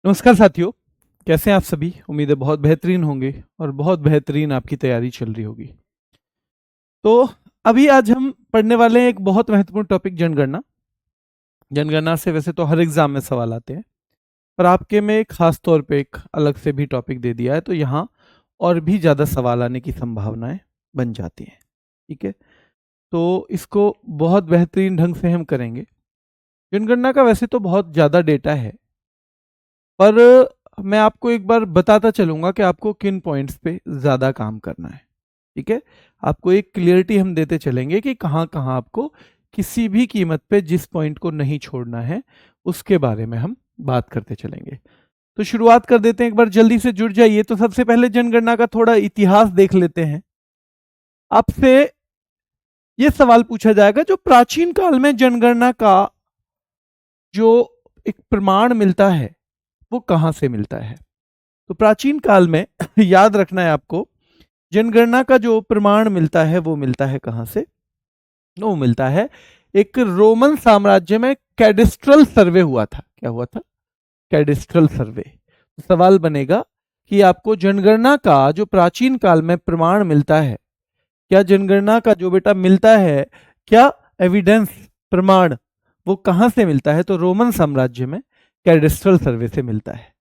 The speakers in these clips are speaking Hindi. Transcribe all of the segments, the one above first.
नमस्कार साथियों, कैसे हैं आप सभी। उम्मीद है बहुत बेहतरीन होंगे और बहुत बेहतरीन आपकी तैयारी चल रही होगी। तो अभी आज हम पढ़ने वाले हैं एक बहुत महत्वपूर्ण टॉपिक, जनगणना। जनगणना से वैसे तो हर एग्जाम में सवाल आते हैं, पर आपके में खास तौर पे एक अलग से भी टॉपिक दे दिया है, तो यहाँ और भी ज़्यादा सवाल आने की संभावनाएं बन जाती हैं। ठीक है, तो इसको बहुत बेहतरीन ढंग से हम करेंगे। जनगणना का वैसे तो बहुत ज़्यादा डेटा है, पर मैं आपको एक बार बताता चलूंगा कि आपको किन पॉइंट्स पे ज़्यादा काम करना है। ठीक है, आपको एक क्लियरिटी हम देते चलेंगे कि कहाँ कहाँ आपको किसी भी कीमत पे जिस पॉइंट को नहीं छोड़ना है, उसके बारे में हम बात करते चलेंगे। तो शुरुआत कर देते हैं, एक बार जल्दी से जुड़ जाइए। तो सबसे पहले जनगणना का थोड़ा इतिहास देख लेते हैं। आपसे ये सवाल पूछा जाएगा, जो प्राचीन काल में जनगणना का जो एक प्रमाण मिलता है वो कहाँ से मिलता है। तो प्राचीन काल में याद रखना है आपको, जनगणना का जो प्रमाण मिलता है वो मिलता है कहाँ से। वो मिलता है, एक रोमन साम्राज्य में कैडिस्ट्रल सर्वे हुआ था। क्या हुआ था? कैडिस्ट्रल सर्वे। तो सवाल बनेगा कि आपको जनगणना का जो प्राचीन काल में प्रमाण मिलता है, क्या जनगणना का जो बेटा मिलता है, क्या एविडेंस, प्रमाण, वो कहां से मिलता है? तो रोमन साम्राज्य में कैडिस्ट्रल सर्वे से मिलता है।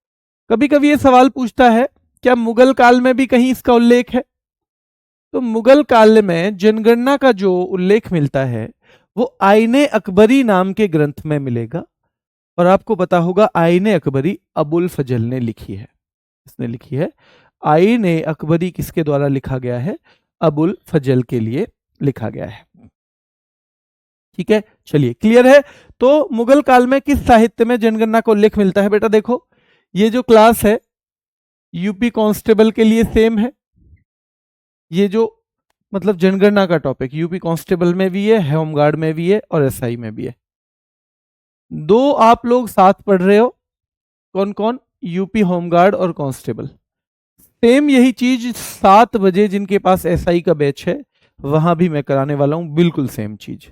कभी कभी ये सवाल पूछता है, क्या मुगल काल में भी कहीं इसका उल्लेख है? तो मुगल काल में जनगणना का जो उल्लेख मिलता है वो आईने अकबरी नाम के ग्रंथ में मिलेगा। और आपको पता होगा, आईने अकबरी अबुल फजल ने लिखी है। इसने लिखी है आईने अकबरी। किसके द्वारा लिखा गया है? अबुल फजल के लिए लिखा गया है। ठीक है, चलिए, क्लियर है। तो मुगल काल में किस साहित्य में जनगणना का उल्लेख मिलता है? बेटा देखो, ये जो क्लास है यूपी कांस्टेबल के लिए सेम है। ये जो मतलब जनगणना का टॉपिक यूपी कांस्टेबल में भी है, होमगार्ड में भी है और एसआई में भी है। दो आप लोग साथ पढ़ रहे हो, कौन कौन? यूपी होमगार्ड और कांस्टेबल। सेम यही चीज 7 बजे जिनके पास एसआई का बैच है वहां भी मैं कराने वाला हूं, बिल्कुल सेम चीज।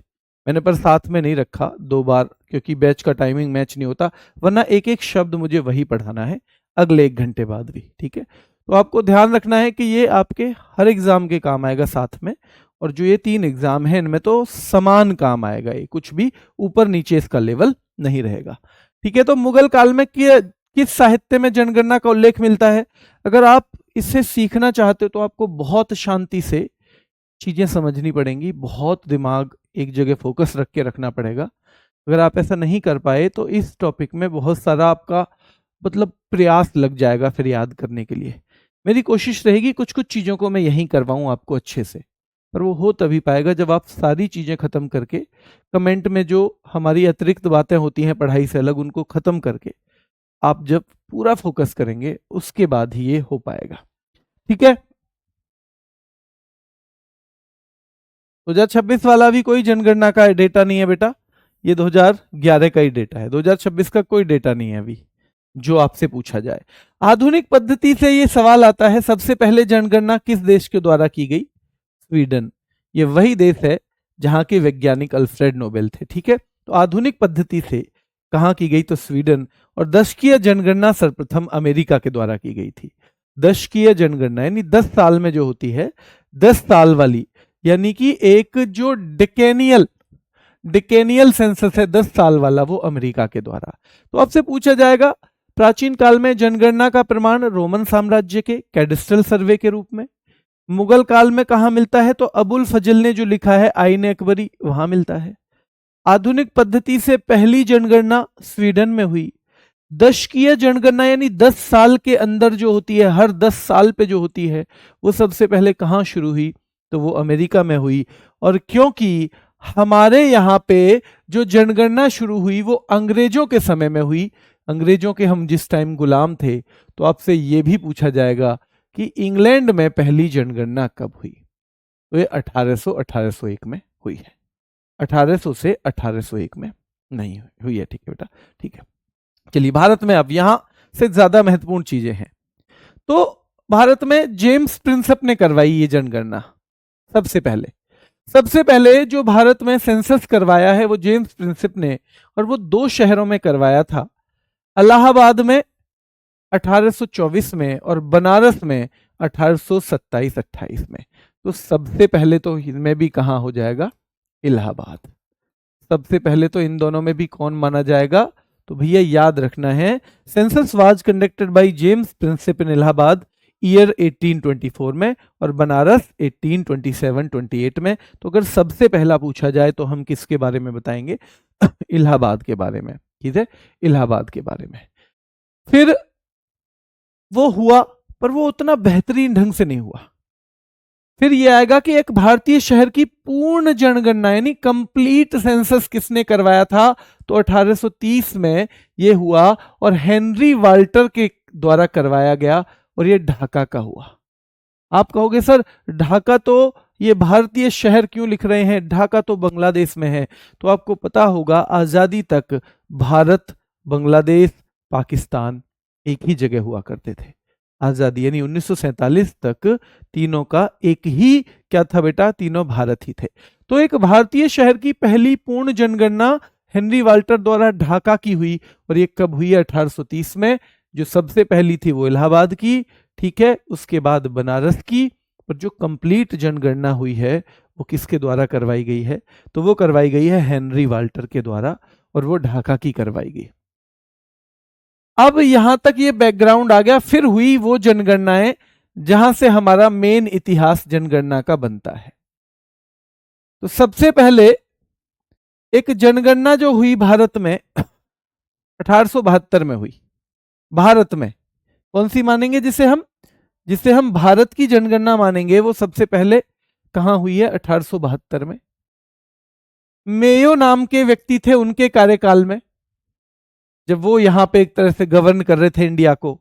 मैंने पर साथ में नहीं रखा 2 बार, क्योंकि बैच का टाइमिंग मैच नहीं होता, वरना एक एक शब्द मुझे वही पढ़ाना है अगले 1 घंटे बाद भी। ठीक है, तो आपको ध्यान रखना है कि ये आपके हर एग्जाम के काम आएगा साथ में। और जो ये 3 एग्जाम है इनमें तो समान काम आएगा, ये कुछ भी ऊपर नीचे इसका लेवल नहीं रहेगा। ठीक है, तो मुगल काल में किस साहित्य में जनगणना का उल्लेख मिलता है? अगर आप इसे सीखना चाहते हो तो आपको बहुत शांति से चीजें समझनी पड़ेंगी, बहुत दिमाग एक जगह फोकस रख के रखना पड़ेगा। अगर आप ऐसा नहीं कर पाए तो इस टॉपिक में बहुत सारा आपका मतलब प्रयास लग जाएगा फिर याद करने के लिए। मेरी कोशिश रहेगी कुछ कुछ चीज़ों को मैं यहीं करवाऊं आपको अच्छे से, पर वो हो तभी पाएगा जब आप सारी चीज़ें ख़त्म करके कमेंट में जो हमारी अतिरिक्त बातें होती हैं पढ़ाई से अलग, उनको ख़त्म करके आप जब पूरा फोकस करेंगे उसके बाद ही ये हो पाएगा। ठीक है, 2026 वाला भी कोई जनगणना का डेटा नहीं है बेटा, ये 2011 का ही डेटा है, 2026 का कोई डेटा नहीं है अभी जो आपसे पूछा जाए। आधुनिक पद्धति से ये सवाल आता है, सबसे पहले जनगणना किस देश के द्वारा की गई? स्वीडन। ये वही देश है जहां के वैज्ञानिक अल्फ्रेड नोबेल थे। ठीक है, तो आधुनिक पद्धति से कहाँ की गई? तो स्वीडन। और दशकीय जनगणना सर्वप्रथम अमेरिका के द्वारा की गई थी। दशकीय जनगणना यानी 10 साल में जो होती है, 10 साल वाली, यानी कि एक जो डिकेनियल डिकेनियल सेंसस है 10 साल वाला, वो अमेरिका के द्वारा। तो आपसे पूछा जाएगा, प्राचीन काल में जनगणना का प्रमाण रोमन साम्राज्य के कैडिस्ट्रल सर्वे के रूप में। मुगल काल में कहां मिलता है? तो अबुल फजल ने जो लिखा है आईने अकबरी, वहां मिलता है। आधुनिक पद्धति से पहली जनगणना स्वीडन में हुई। दशकीय जनगणना यानी 10 साल के अंदर जो होती है, हर 10 साल पे जो होती है, वो सबसे पहले कहाँ शुरू हुई? तो वो अमेरिका में हुई। और क्योंकि हमारे यहाँ पे जो जनगणना शुरू हुई वो अंग्रेजों के समय में हुई, अंग्रेजों के हम जिस टाइम गुलाम थे, तो आपसे ये भी पूछा जाएगा कि इंग्लैंड में पहली जनगणना कब हुई? तो ये 1801 में हुई है। 1800 से 1801 में नहीं हुई है। ठीक है बेटा, ठीक है। चलिए, भारत में अब यहां से ज्यादा महत्वपूर्ण चीजें हैं। तो भारत में जेम्स प्रिंसप ने करवाई ये जनगणना। सबसे पहले जो भारत में सेंसस करवाया है वो जेम्स प्रिंसप ने, और वो 2 शहरों में करवाया था, इलाहाबाद में 1824 में और बनारस में 1827-28 में। तो सबसे पहले तो इनमें भी कहाँ हो जाएगा, इलाहाबाद। सबसे पहले तो इन दोनों में भी कौन माना जाएगा, तो भैया याद रखना है, census was conducted by James Princep in Allahabad year 1824 में और बनारस 1827-28 में। तो अगर सबसे पहला पूछा जाए तो हम किसके बारे में बताएंगे, इलाहाबाद के बारे में, ठीक है, इलाहाबाद के बारे में। फिर वो हुआ, पर वो उतना बेहतरीन ढंग से नहीं हुआ। फिर ये आएगा कि एक भारतीय शहर की पूर्ण जनगणना यानी कंप्लीट सेंसस किसने करवाया था, तो 1830 में ये हुआ और हेनरी वाल्टर के द्वारा करवाया गया और ये ढाका का हुआ। आप कहोगे सर ढाका तो ये भारतीय शहर क्यों लिख रहे हैं, ढाका तो बांग्लादेश में है। तो आपको पता होगा आजादी तक भारत, बांग्लादेश, पाकिस्तान एक ही जगह हुआ करते थे। आजादी यानी 1947 तक तीनों का एक ही क्या था बेटा, तीनों भारत ही थे। तो एक भारतीय शहर की पहली पूर्ण जनगणना हेनरी वाल्टर द्वारा ढाका की हुई और ये कब हुई, 1830 में। जो सबसे पहली थी वो इलाहाबाद की, ठीक है, उसके बाद बनारस की, और जो कंप्लीट जनगणना हुई है वो किसके द्वारा करवाई गई है, तो वो करवाई गई है हेनरी वाल्टर के द्वारा और वो ढाका की करवाई गई। अब यहां तक ये बैकग्राउंड आ गया। फिर हुई वो जनगणनाएं जहां से हमारा मेन इतिहास जनगणना का बनता है। तो सबसे पहले एक जनगणना जो हुई भारत में 1872 में हुई। भारत में कौन सी मानेंगे, जिसे हम भारत की जनगणना मानेंगे, वो सबसे पहले कहां हुई है, 1872 में। मेयो नाम के व्यक्ति थे उनके कार्यकाल में, जब वो यहां पे एक तरह से गवर्न कर रहे थे इंडिया को,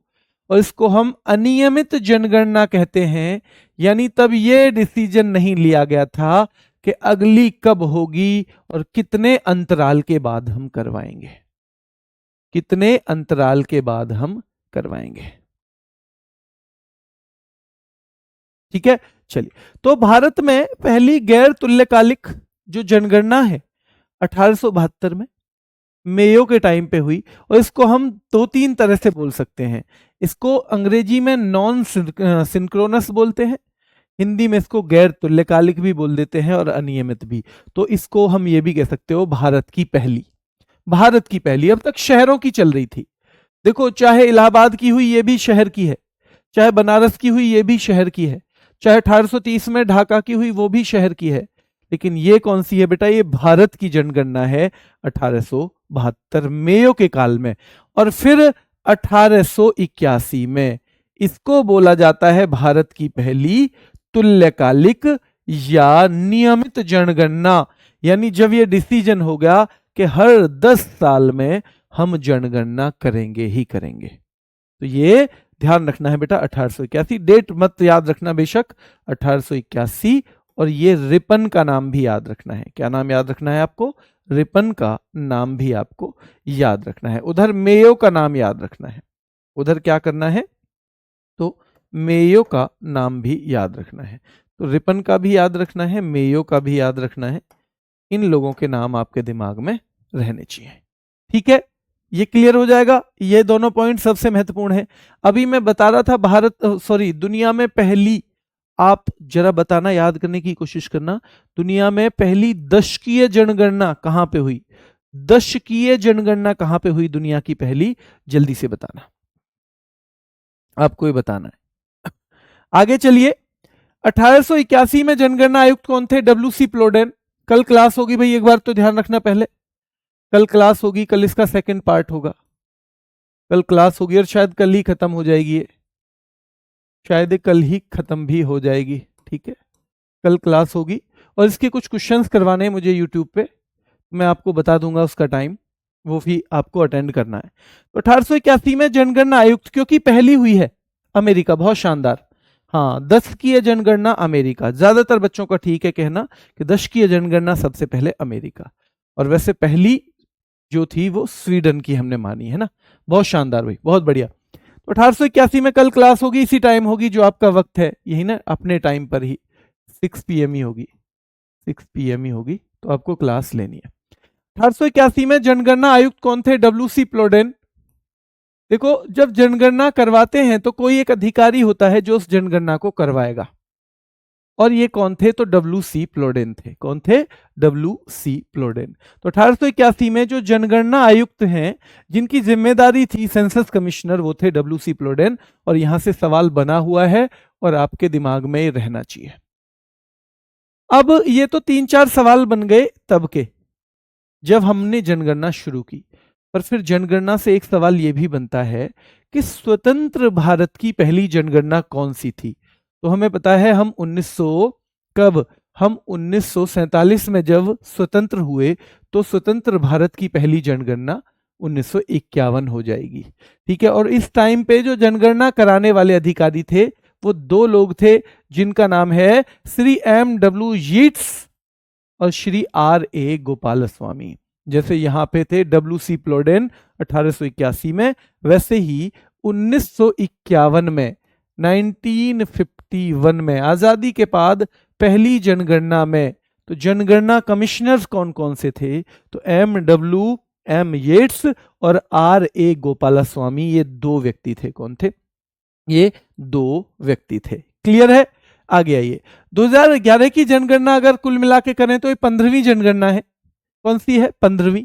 और इसको हम अनियमित जनगणना कहते हैं। यानी तब ये डिसीजन नहीं लिया गया था कि अगली कब होगी और कितने अंतराल के बाद हम करवाएंगे, कितने अंतराल के बाद हम करवाएंगे, ठीक है। चलिए, तो भारत में पहली गैर तुल्यकालिक जो जनगणना है 1872 में मेयो के टाइम पे हुई, और इसको हम दो तीन तरह से बोल सकते हैं। इसको अंग्रेजी में नॉन सिंक्रोनस बोलते हैं, हिंदी में इसको गैर तुल्यकालिक भी बोल देते हैं और अनियमित भी। तो इसको हम ये भी कह सकते हो भारत की पहली, भारत की पहली। अब तक शहरों की चल रही थी, देखो, चाहे इलाहाबाद की हुई ये भी शहर की है, चाहे बनारस की हुई ये भी शहर की है, चाहे 1830 में ढाका की हुई वो भी शहर की है, लेकिन ये कौन सी है बेटा, ये भारत की जनगणना है 1872 मेयो के काल में। और फिर 1881 में इसको बोला जाता है भारत की पहली तुल्यकालिक या नियमित जनगणना। यानी जब ये डिसीजन हो गया कि हर 10 साल में हम जनगणना करेंगे ही करेंगे। तो ये ध्यान रखना है बेटा, 1881, डेट मत याद रखना बेशक, 1881। और ये रिपन का नाम भी याद रखना है। क्या नाम याद रखना है आपको, रिपन का नाम भी आपको याद रखना है। उधर मेयो का नाम याद रखना है, उधर क्या करना है, तो मेयो का नाम भी याद रखना है। तो रिपन का भी याद रखना है, मेयो का भी याद रखना है। इन लोगों के नाम आपके दिमाग में रहने चाहिए, ठीक है। ये क्लियर हो जाएगा, ये दोनों पॉइंट सबसे महत्वपूर्ण है। अभी मैं बता रहा था दुनिया में पहली, आप जरा बताना, याद करने की कोशिश करना, दुनिया में पहली दशकीय जनगणना कहां पे हुई, दशकीय जनगणना कहां पे हुई दुनिया की पहली, जल्दी से बताना, आपको ये बताना है। आगे चलिए, 1881 में जनगणना आयुक्त कौन थे, डब्ल्यू.सी. प्लोडेन। कल क्लास होगी भाई, एक बार तो ध्यान रखना, पहले कल क्लास होगी, कल इसका सेकंड पार्ट होगा, कल क्लास होगी और शायद कल ही खत्म हो जाएगी, शायद कल ही खत्म भी हो जाएगी, ठीक है। कल क्लास होगी और इसके कुछ क्वेश्चंस करवाने हैं मुझे यूट्यूब पे, मैं आपको बता दूंगा उसका टाइम, वो भी आपको अटेंड करना है। तो 1881 में जनगणना आयुक्त क्योंकि पहली हुई है, अमेरिका, बहुत शानदार। हाँ, 10 की जनगणना अमेरिका, ज्यादातर बच्चों का ठीक है कहना कि 10 की जनगणना सबसे पहले अमेरिका, और वैसे पहली जो थी वो स्वीडन की हमने मानी है ना। बहुत शानदार भाई, बहुत बढ़िया। तो 1881 में कल क्लास होगी, इसी टाइम होगी जो आपका वक्त है, यही ना, अपने टाइम पर ही 6 PM ही होगी, 6 PM ही होगी, तो आपको क्लास लेनी है। 1881 में जनगणना आयुक्त कौन थे, डब्ल्यू.सी. प्लोडेन। देखो, जब जनगणना करवाते हैं तो कोई एक अधिकारी होता है जो उस जनगणना को करवाएगा, और ये कौन थे? तो डब्ल्यू.सी. प्लोडेन थे। कौन थे? डब्ल्यू.सी. प्लोडेन। तो 1881 में जो जनगणना आयुक्त हैं, जिनकी जिम्मेदारी थी सेंसस कमिश्नर, वो थे डब्ल्यू.सी. प्लोडेन। और यहां से सवाल बना हुआ है और आपके दिमाग में रहना चाहिए। अब ये तो 3-4 सवाल बन गए तब के, जब हमने जनगणना शुरू की। पर फिर जनगणना से एक सवाल ये भी बनता है कि स्वतंत्र भारत की पहली जनगणना कौन सी थी? तो हमें पता है हम 1900 कब, हम 1947 में जब स्वतंत्र हुए, तो स्वतंत्र भारत की पहली जनगणना 1951 हो जाएगी। ठीक है, और इस टाइम पे जो जनगणना कराने वाले अधिकारी थे वो 2 लोग थे, जिनका नाम है श्री M.W. यीट्स और श्री R.A. गोपालस्वामी। जैसे यहाँ पे थे डब्ल्यू.सी. प्लोडेन 1881 में, वैसे ही 1951 में, 1951 में आजादी के बाद पहली जनगणना में, तो जनगणना कमिश्नर्स कौन कौन से थे? तो M. येट्स और R.A. गोपालस्वामी, ये 2 व्यक्ति थे। कौन थे? ये 2 व्यक्ति थे। क्लियर है? आगे आइए। 2011 की जनगणना अगर कुल मिला के करें तो ये 15वीं जनगणना है। कौन सी है? 15वीं।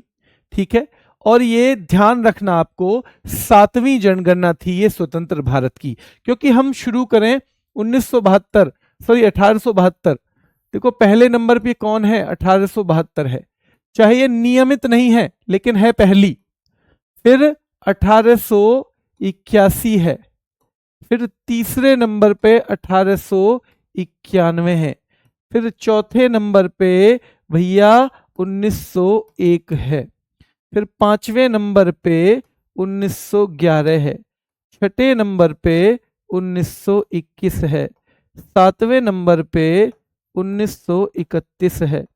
ठीक है, और ये ध्यान रखना आपको, 7वीं जनगणना थी ये स्वतंत्र भारत की, क्योंकि हम शुरू करें 1872। देखो पहले नंबर पे कौन है? 1872 है, चाहे ये नियमित नहीं है लेकिन है पहली। फिर 1881 है, फिर तीसरे नंबर पे 1891 है, फिर चौथे नंबर पे भैया 1901 है, फिर 5वें नंबर पे 1911 है, छठे नंबर पे 1921 है, 7वें नंबर पे 1931 है,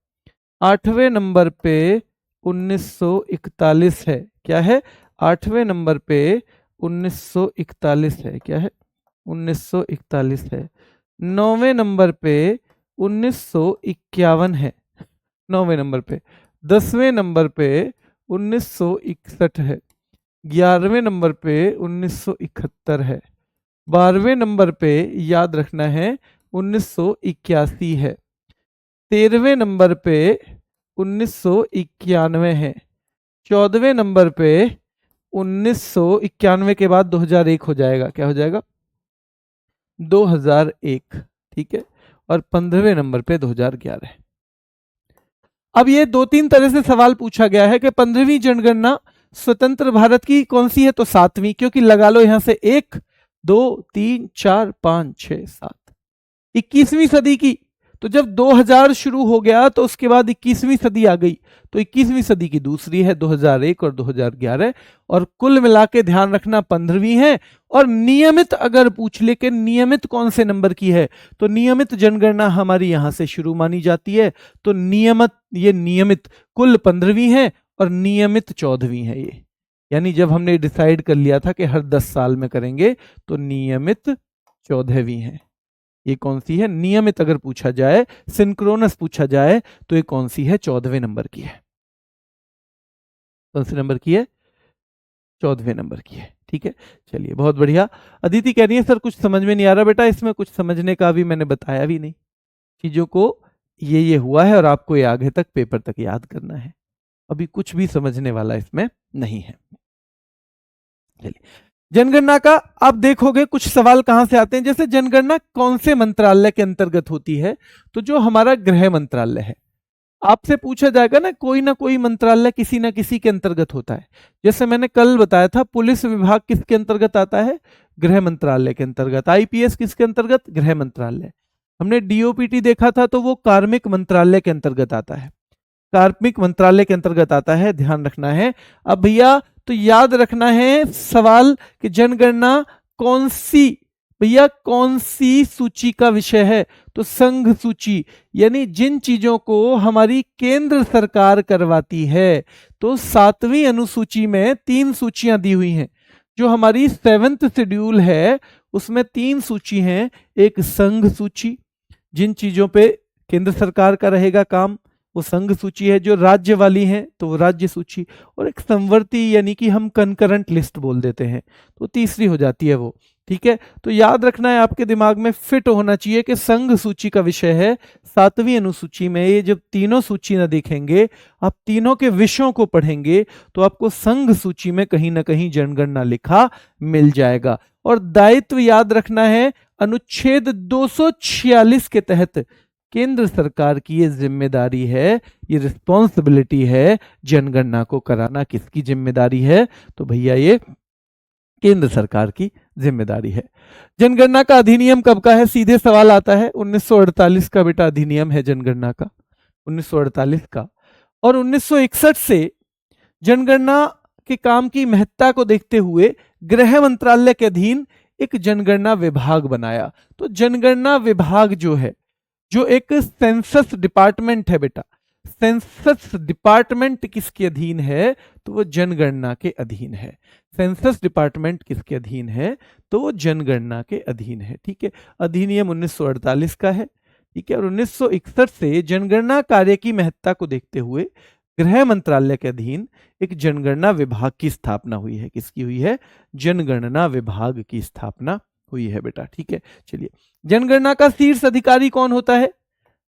8वें नंबर पे 1941 है। क्या है? 8वें नंबर पे 1941 है। क्या है? 1941 है। 9वें नंबर पे 1951 है, 9वें नंबर पे। 10वें नंबर पे 1961 है। 11वें नंबर पे 1971 है। 12वें नंबर पे याद रखना है 1981 है। 13वें नंबर पे 1991 है। 14वें नंबर पे 1991 के बाद 2001 हो जाएगा। क्या हो जाएगा? 2001। ठीक है, और 15वें नंबर पे 2011। अब ये 2-3 तरह से सवाल पूछा गया है कि 15वीं जनगणना स्वतंत्र भारत की कौन सी है? तो 7वीं, क्योंकि लगा लो यहां से 1 2 3 4 5 6 7, 21वीं सदी की। तो जब 2000 शुरू हो गया तो उसके बाद 21वीं सदी आ गई, तो 21वीं सदी की दूसरी है 2001 और 2011, और कुल मिला के ध्यान रखना 15वीं है। और नियमित अगर पूछ ले कि नियमित कौन से नंबर की है, तो नियमित जनगणना हमारी यहां से शुरू मानी जाती है। तो नियमित कुल 15वीं है और नियमित 14वीं है ये। यानी जब हमने डिसाइड कर लिया था कि हर 10 साल में करेंगे, तो नियमित 14वीं है। ये कौन सी है? नियमित अगर पूछा जाए, सिंक्रोनस पूछा जाए, तो ये कौन सी है? 14वें नंबर की है। कौन से नंबर की है? 14वें नंबर की है। ठीक है, चलिए बहुत बढ़िया। अदिति कह रही है सर कुछ समझ में नहीं आ रहा। बेटा इसमें कुछ समझने का भी मैंने बताया भी नहीं, चीजों को ये हुआ है और आपको ये आगे तक पेपर तक याद करना है। अभी कुछ भी समझने वाला इसमें नहीं है। चलिए, जनगणना का आप देखोगे कुछ सवाल कहां से आते हैं। जैसे जनगणना कौन से मंत्रालय के अंतर्गत होती है? तो जो हमारा गृह मंत्रालय है। आपसे पूछा जाएगा ना कोई मंत्रालय किसी ना किसी के अंतर्गत होता है। जैसे मैंने कल बताया था, पुलिस विभाग किसके अंतर्गत आता है? गृह मंत्रालय के अंतर्गत। आईपीएस किसके अंतर्गत? गृह मंत्रालय। हमने डीओपीटी देखा था तो वो कार्मिक मंत्रालय के अंतर्गत आता है। कार्मिक मंत्रालय के अंतर्गत आता है, ध्यान रखना है। अब भैया तो याद रखना है सवाल कि जनगणना कौन सी, भैया कौन सी सूची का विषय है? तो संघ सूची, यानी जिन चीजों को हमारी केंद्र सरकार करवाती है। तो 7वीं अनुसूची में 3 सूचियां दी हुई हैं। जो हमारी 7th शेड्यूल है उसमें 3 सूची हैं। एक संघ सूची, जिन चीजों पे केंद्र सरकार का रहेगा काम, वो संघ सूची है। जो राज्य वाली है तो वो राज्य सूची, और एक संवर्ती यानी कि हम कंकरेंट लिस्ट बोल देते हैं, तो तीसरी हो जाती है वो। ठीक है, तो याद रखना है, आपके दिमाग में फिट होना चाहिए कि संघ सूची का विषय है 7वीं अनुसूची में। ये जब तीनों सूची ना देखेंगे, आप तीनों के विषयों को पढ़ेंगे, तो आपको संघ सूची में कहीं ना कहीं जनगणना लिखा मिल जाएगा। और दायित्व याद रखना है, अनुच्छेद 246 के तहत केंद्र सरकार की ये जिम्मेदारी है, ये रिस्पॉन्सिबिलिटी है, जनगणना को कराना किसकी जिम्मेदारी है? तो भैया ये केंद्र सरकार की जिम्मेदारी है। जनगणना का अधिनियम कब का है? सीधे सवाल आता है, 1948 का बेटा अधिनियम है जनगणना का, 1948 का। और 1961 से जनगणना के काम की महत्ता को देखते हुए गृह मंत्रालय के अधीन एक जनगणना विभाग बनाया। तो जनगणना विभाग जो है, जो एक सेंसस डिपार्टमेंट है बेटा, सेंसस डिपार्टमेंट किसके अधीन है? तो वो जनगणना के अधीन है। सेंसस डिपार्टमेंट किसके अधीन है? तो वो जनगणना के अधीन है। ठीक है, अधिनियम 1948 का है। ठीक है, और 1961 से जनगणना कार्य की महत्ता को देखते हुए गृह मंत्रालय के अधीन एक जनगणना विभाग की स्थापना हुई है। किसकी हुई है? जनगणना विभाग की स्थापना हुई है बेटा। ठीक है, चलिए, जनगणना का शीर्ष अधिकारी कौन होता है?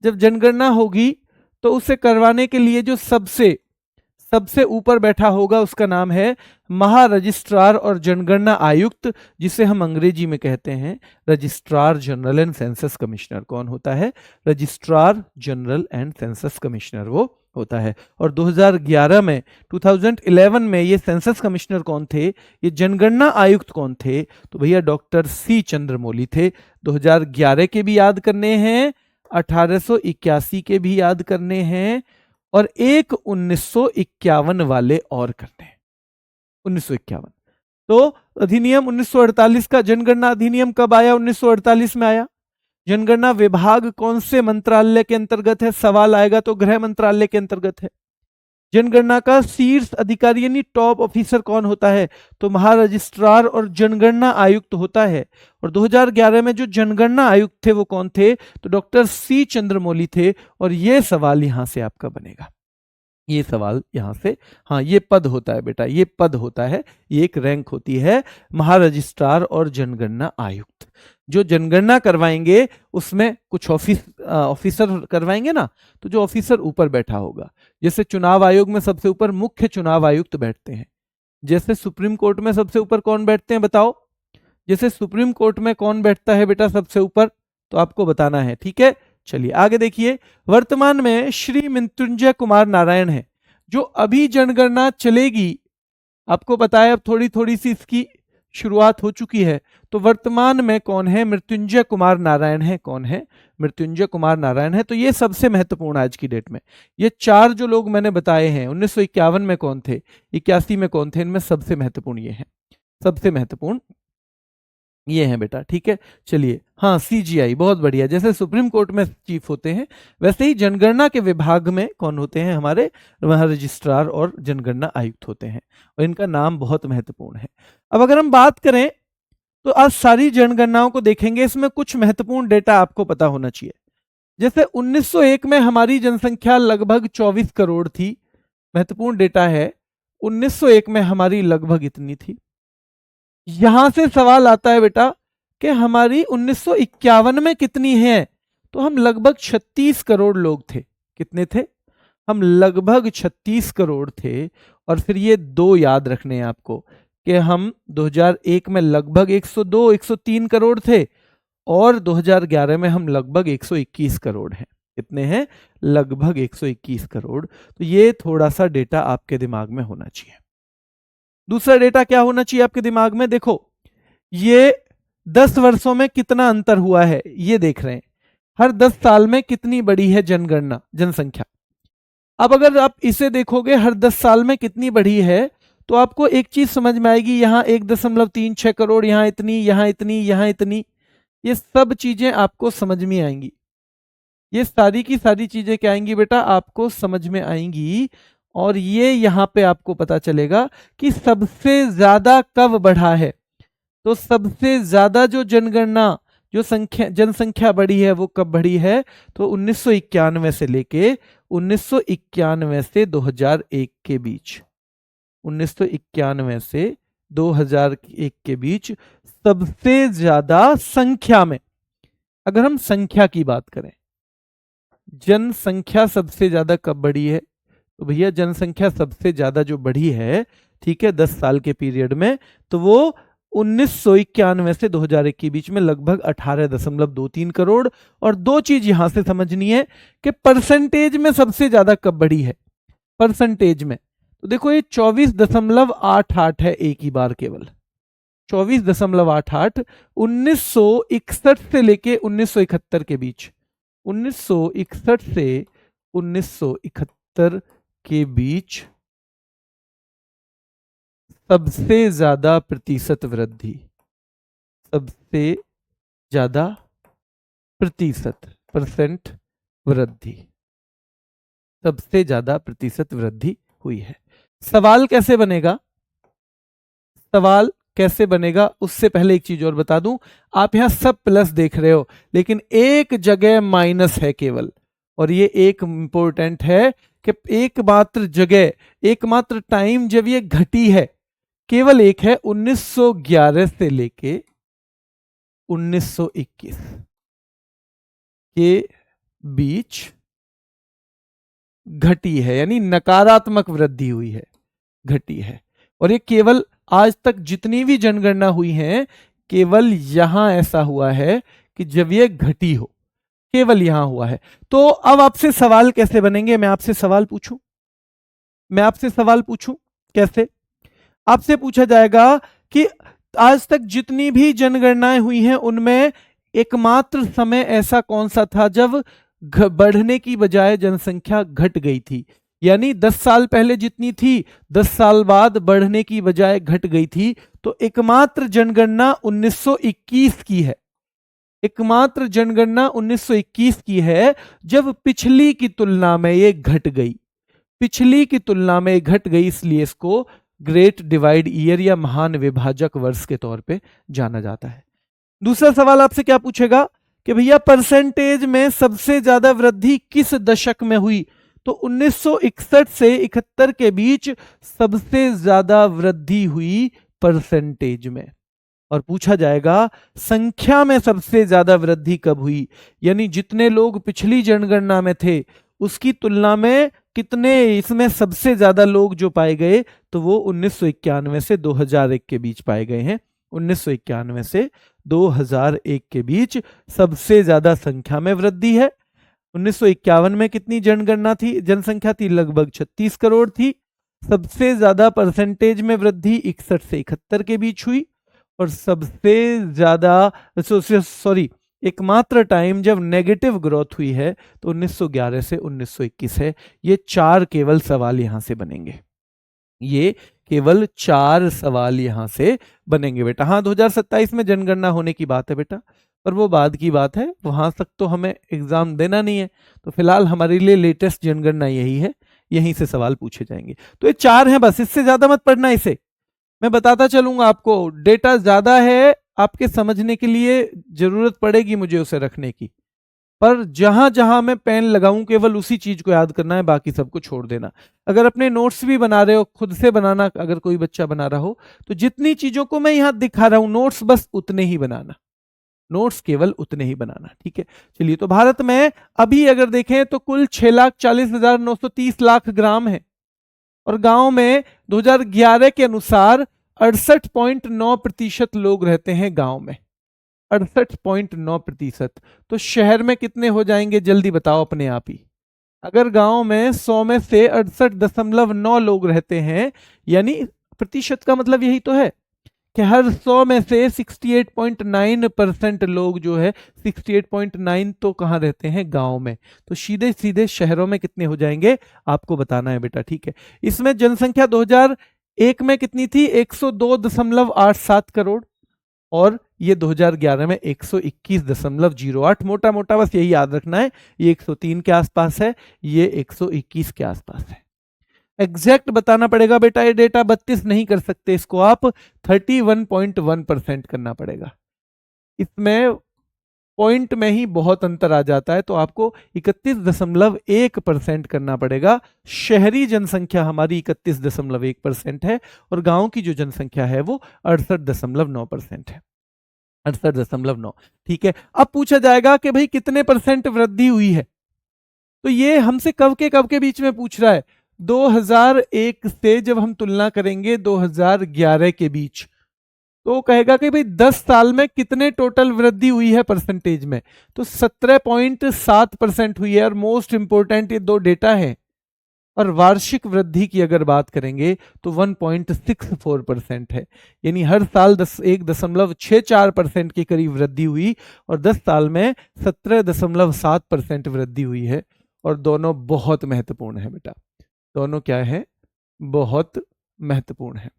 जब जनगणना होगी तो उसे करवाने के लिए जो सबसे ऊपर बैठा होगा, उसका नाम है महारजिस्ट्रार और जनगणना आयुक्त, जिसे हम अंग्रेजी में कहते हैं registrar general and census commissioner. कौन होता है? Registrar general and census commissioner वो होता है। और 2011 में ये सेंसस कमिश्नर कौन थे? ये जनगणना आयुक्त कौन थे? तो भैया डॉक्टर सी चंद्रमौली थे। 2011 के भी याद करने हैं, 1881 के भी याद करने हैं, और एक 1951 वाले और करने हैं, 1951। तो अधिनियम 1948 का जनगणना अधिनियम कब आया? 1948 में आया। जनगणना विभाग कौन से मंत्रालय के अंतर्गत है? सवाल आएगा तो गृह मंत्रालय के अंतर्गत है। जनगणना का शीर्ष अधिकारी यानी टॉप ऑफिसर कौन होता है? तो महारजिस्ट्रार और जनगणना आयुक्त होता है। और 2011 में जो जनगणना आयुक्त थे वो कौन थे? तो डॉक्टर सी चंद्रमौली थे। और ये सवाल यहां से आपका बनेगा, ये सवाल यहां से, हाँ ये पद होता है बेटा, ये पद होता है, ये एक रैंक होती है, महारजिस्ट्रार और जनगणना आयुक्त। जो जनगणना करवाएंगे उसमें कुछ ऑफिसर करवाएंगे ना, तो जो ऑफिसर ऊपर बैठा होगा, जैसे चुनाव आयोग में सबसे ऊपर मुख्य चुनाव आयुक्त बैठते हैं, जैसे सुप्रीम कोर्ट में सबसे ऊपर कौन बैठते हैं बताओ? जैसे सुप्रीम कोर्ट में कौन बैठता है बेटा सबसे ऊपर? तो आपको बताना है। ठीक है, चलिए आगे देखिए। वर्तमान में श्री मृत्युंजय कुमार नारायण है, जो अभी जनगणना चलेगी, आपको पता है अब थोड़ी थोड़ी सी इसकी शुरुआत हो चुकी है। तो वर्तमान में कौन है? मृत्युंजय कुमार नारायण है। कौन है? मृत्युंजय कुमार नारायण है। तो ये सबसे महत्वपूर्ण आज की डेट में, ये चार जो लोग मैंने बताए हैं, 1951 में कौन थे, 81 में कौन थे, इनमें सबसे महत्वपूर्ण ये हैं, सबसे महत्वपूर्ण ये हैं बेटा। ठीक है, चलिए, हाँ सीजीआई, बहुत बढ़िया। जैसे सुप्रीम कोर्ट में चीफ होते हैं, वैसे ही जनगणना के विभाग में कौन होते हैं? हमारे रजिस्ट्रार और जनगणना आयुक्त होते हैं, और इनका नाम बहुत महत्वपूर्ण है। अब अगर हम बात करें तो आज सारी जनगणनाओं को देखेंगे, इसमें कुछ महत्वपूर्ण डेटा आपको पता होना चाहिए। जैसे 1901 में हमारी जनसंख्या लगभग 24 करोड़ थी, महत्वपूर्ण डेटा है, 1901 में हमारी लगभग इतनी थी। यहां से सवाल आता है बेटा कि हमारी 1951 में कितनी है? तो हम लगभग 36 करोड़ लोग थे। कितने थे? हम लगभग 36 करोड़ थे। और फिर ये दो याद रखने हैं आपको कि हम 2001 में लगभग 102-103 करोड़ थे, और 2011 में हम लगभग 121 करोड़ हैं। कितने हैं? लगभग 121 करोड़। तो ये थोड़ा सा डेटा आपके दिमाग में होना चाहिए। दूसरा डेटा क्या होना चाहिए आपके दिमाग में? देखो, ये 10 वर्षों में कितना अंतर हुआ है ये देख रहे हैं। हर 10 साल में कितनी बढ़ी है जनगणना, जनसंख्या। अब अगर आप इसे देखोगे हर 10 साल में कितनी बढ़ी है, तो आपको एक चीज समझ में आएगी, यहां 1.36 करोड़, यहां इतनी, यहां इतनी, यहां इतनी, ये सब चीजें आपको समझ में आएंगी। ये सारी की सारी चीजें क्या आएंगी बेटा? आपको समझ में आएंगी। और ये यहां पे आपको पता चलेगा कि सबसे ज्यादा कब बढ़ा है। तो सबसे ज्यादा जो जनगणना जो जनसंख्या बढ़ी है वो कब बढ़ी है, तो 1991 से लेके 1991 से 2001 के बीच, 1991 से 2001 के बीच सबसे ज्यादा संख्या में, अगर हम संख्या की बात करें, जनसंख्या सबसे ज्यादा कब बढ़ी है, तो भैया जनसंख्या सबसे ज्यादा जो बढ़ी है, ठीक है, 10 साल के पीरियड में, तो वो 1991 से 2001 के बीच में लगभग 18.23 करोड़। और दो चीज यहां से समझनी है कि परसेंटेज में सबसे ज्यादा कब बढ़ी है, परसेंटेज में, तो देखो ये 24.88 है एक ही बार, केवल 24.88, 1961 से लेके 1971 के बीच, 1961 से 1971 के बीच सबसे ज्यादा प्रतिशत वृद्धि, सबसे ज्यादा प्रतिशत, परसेंट वृद्धि, सबसे ज्यादा प्रतिशत वृद्धि हुई है। सवाल कैसे बनेगा, सवाल कैसे बनेगा, उससे पहले एक चीज और बता दूं, आप यहां सब प्लस देख रहे हो लेकिन एक जगह माइनस है केवल, और ये एक इंपॉर्टेंट है कि एकमात्र जगह, एकमात्र टाइम जब ये घटी है केवल एक है, 1911 से लेके 1921 के बीच घटी है, यानी नकारात्मक वृद्धि हुई है, घटी है। और ये केवल आज तक जितनी भी जनगणना हुई हैं, केवल यहां ऐसा हुआ है कि जब ये घटी हो, केवल यहां हुआ है। तो अब आपसे सवाल कैसे बनेंगे, मैं आपसे सवाल पूछूं, मैं आपसे सवाल पूछूं, कैसे आपसे पूछा जाएगा कि आज तक जितनी भी जनगणनाएं हुई हैं उनमें एकमात्र समय ऐसा कौन सा था जब बढ़ने की बजाय जनसंख्या घट गई थी, यानी 10 साल पहले जितनी थी 10 साल बाद बढ़ने की बजाय घट गई थी। तो एकमात्र जनगणना 1921 की है, एकमात्र जनगणना 1921 की है, जब पिछली की तुलना में ये घट गई, पिछली की तुलना में घट गई, इसलिए इसको ग्रेट डिवाइड ईयर या महान विभाजक वर्ष के तौर पे जाना जाता है। दूसरा सवाल आपसे क्या पूछेगा कि भैया परसेंटेज में सबसे ज्यादा वृद्धि किस दशक में हुई, तो 1961 से 71 के बीच सबसे ज्यादा वृद्धि हुई परसेंटेज में। और पूछा जाएगा संख्या में सबसे ज्यादा वृद्धि कब हुई, यानी जितने लोग पिछली जनगणना में थे उसकी तुलना में कितने इसमें सबसे ज्यादा लोग जो पाए गए, तो वो 1991 से 2001 के बीच पाए गए हैं। 1991 से 2001 के बीच सबसे ज्यादा संख्या में वृद्धि है। 1951 में कितनी जनगणना थी, जनसंख्या थी लगभग 36 करोड़ थी। सबसे ज्यादा परसेंटेज में वृद्धि 61 से 71 के बीच हुई, और सबसे ज्यादा सॉरी एकमात्र टाइम जब नेगेटिव ग्रोथ हुई है तो 1911 से 1921 है। ये 4 केवल सवाल यहां से बनेंगे, ये केवल 4 सवाल यहां से बनेंगे बेटा। हाँ 2027 में जनगणना होने की बात है बेटा, पर वो बाद की बात है, वहां तक तो हमें एग्जाम देना नहीं है, तो फिलहाल हमारे लिए लेटेस्ट जनगणना यही है, यहीं से सवाल पूछे जाएंगे। तो ये 4 हैं बस, इससे ज्यादा मत पढ़ना, इसे मैं बताता चलूंगा आपको। डेटा ज्यादा है, आपके समझने के लिए जरूरत पड़ेगी मुझे उसे रखने की, पर जहां जहां मैं पेन लगाऊं केवल उसी चीज को याद करना है, बाकी सबको छोड़ देना। अगर अपने नोट्स भी बना रहे हो, खुद से बनाना, अगर कोई बच्चा बना रहा हो, तो जितनी चीजों को मैं यहां दिखा रहा हूं नोट्स बस उतने ही बनाना, नोट्स केवल उतने ही बनाना, ठीक है। चलिए, तो भारत में अभी अगर देखें तो कुल 6,40,930 लाख ग्राम है, और गांव में 2011 के अनुसार 68.9% लोग रहते हैं गांव में, 68.9%। तो शहर में कितने हो जाएंगे जल्दी बताओ अपने आप ही। अगर गांव में 100 में से 68.9 लोग रहते हैं, यानी प्रतिशत का मतलब यही तो है कि हर 100 में से 68.9% लोग जो है, 68.9 तो कहाँ रहते हैं, गांव में। तो सीधे सीधे शहरों में कितने हो जाएंगे आपको बताना है बेटा, ठीक है। इसमें जनसंख्या 2001 में कितनी थी, 102.87 करोड़, और ये 2011 में 121.08, मोटा मोटा बस यही याद रखना है, ये 103 के आसपास है, ये 121 के आसपास है। एग्जैक्ट बताना पड़ेगा बेटा, ये डेटा 32 नहीं कर सकते, इसको आप 31.1% करना पड़ेगा। इसमें पॉइंट में ही बहुत अंतर आ जाता है। तो आपको 31.1% करना पड़ेगा। शहरी जनसंख्या हमारी 31.1% है और गांव की जो जनसंख्या है वो 68.9% है। 68.9। ठीक है, अब पूछा जाएगा कि भाई कितने परसेंट वृद्धि हुई है। तो ये हमसे कब के बीच में पूछ रहा है, 2001 से जब हम तुलना करेंगे 2011 के बीच, तो कहेगा कि भाई 10 साल में कितने टोटल वृद्धि हुई है परसेंटेज में। तो 17.7% हुई है। और मोस्ट इंपोर्टेंट ये दो डेटा है। और वार्षिक वृद्धि की अगर बात करेंगे तो 1.64% है। यानी हर साल 1.64% के करीब वृद्धि हुई और 10 साल में 17.7% वृद्धि हुई है। और दोनों बहुत महत्वपूर्ण है बेटा, दोनों क्या है, बहुत महत्वपूर्ण है।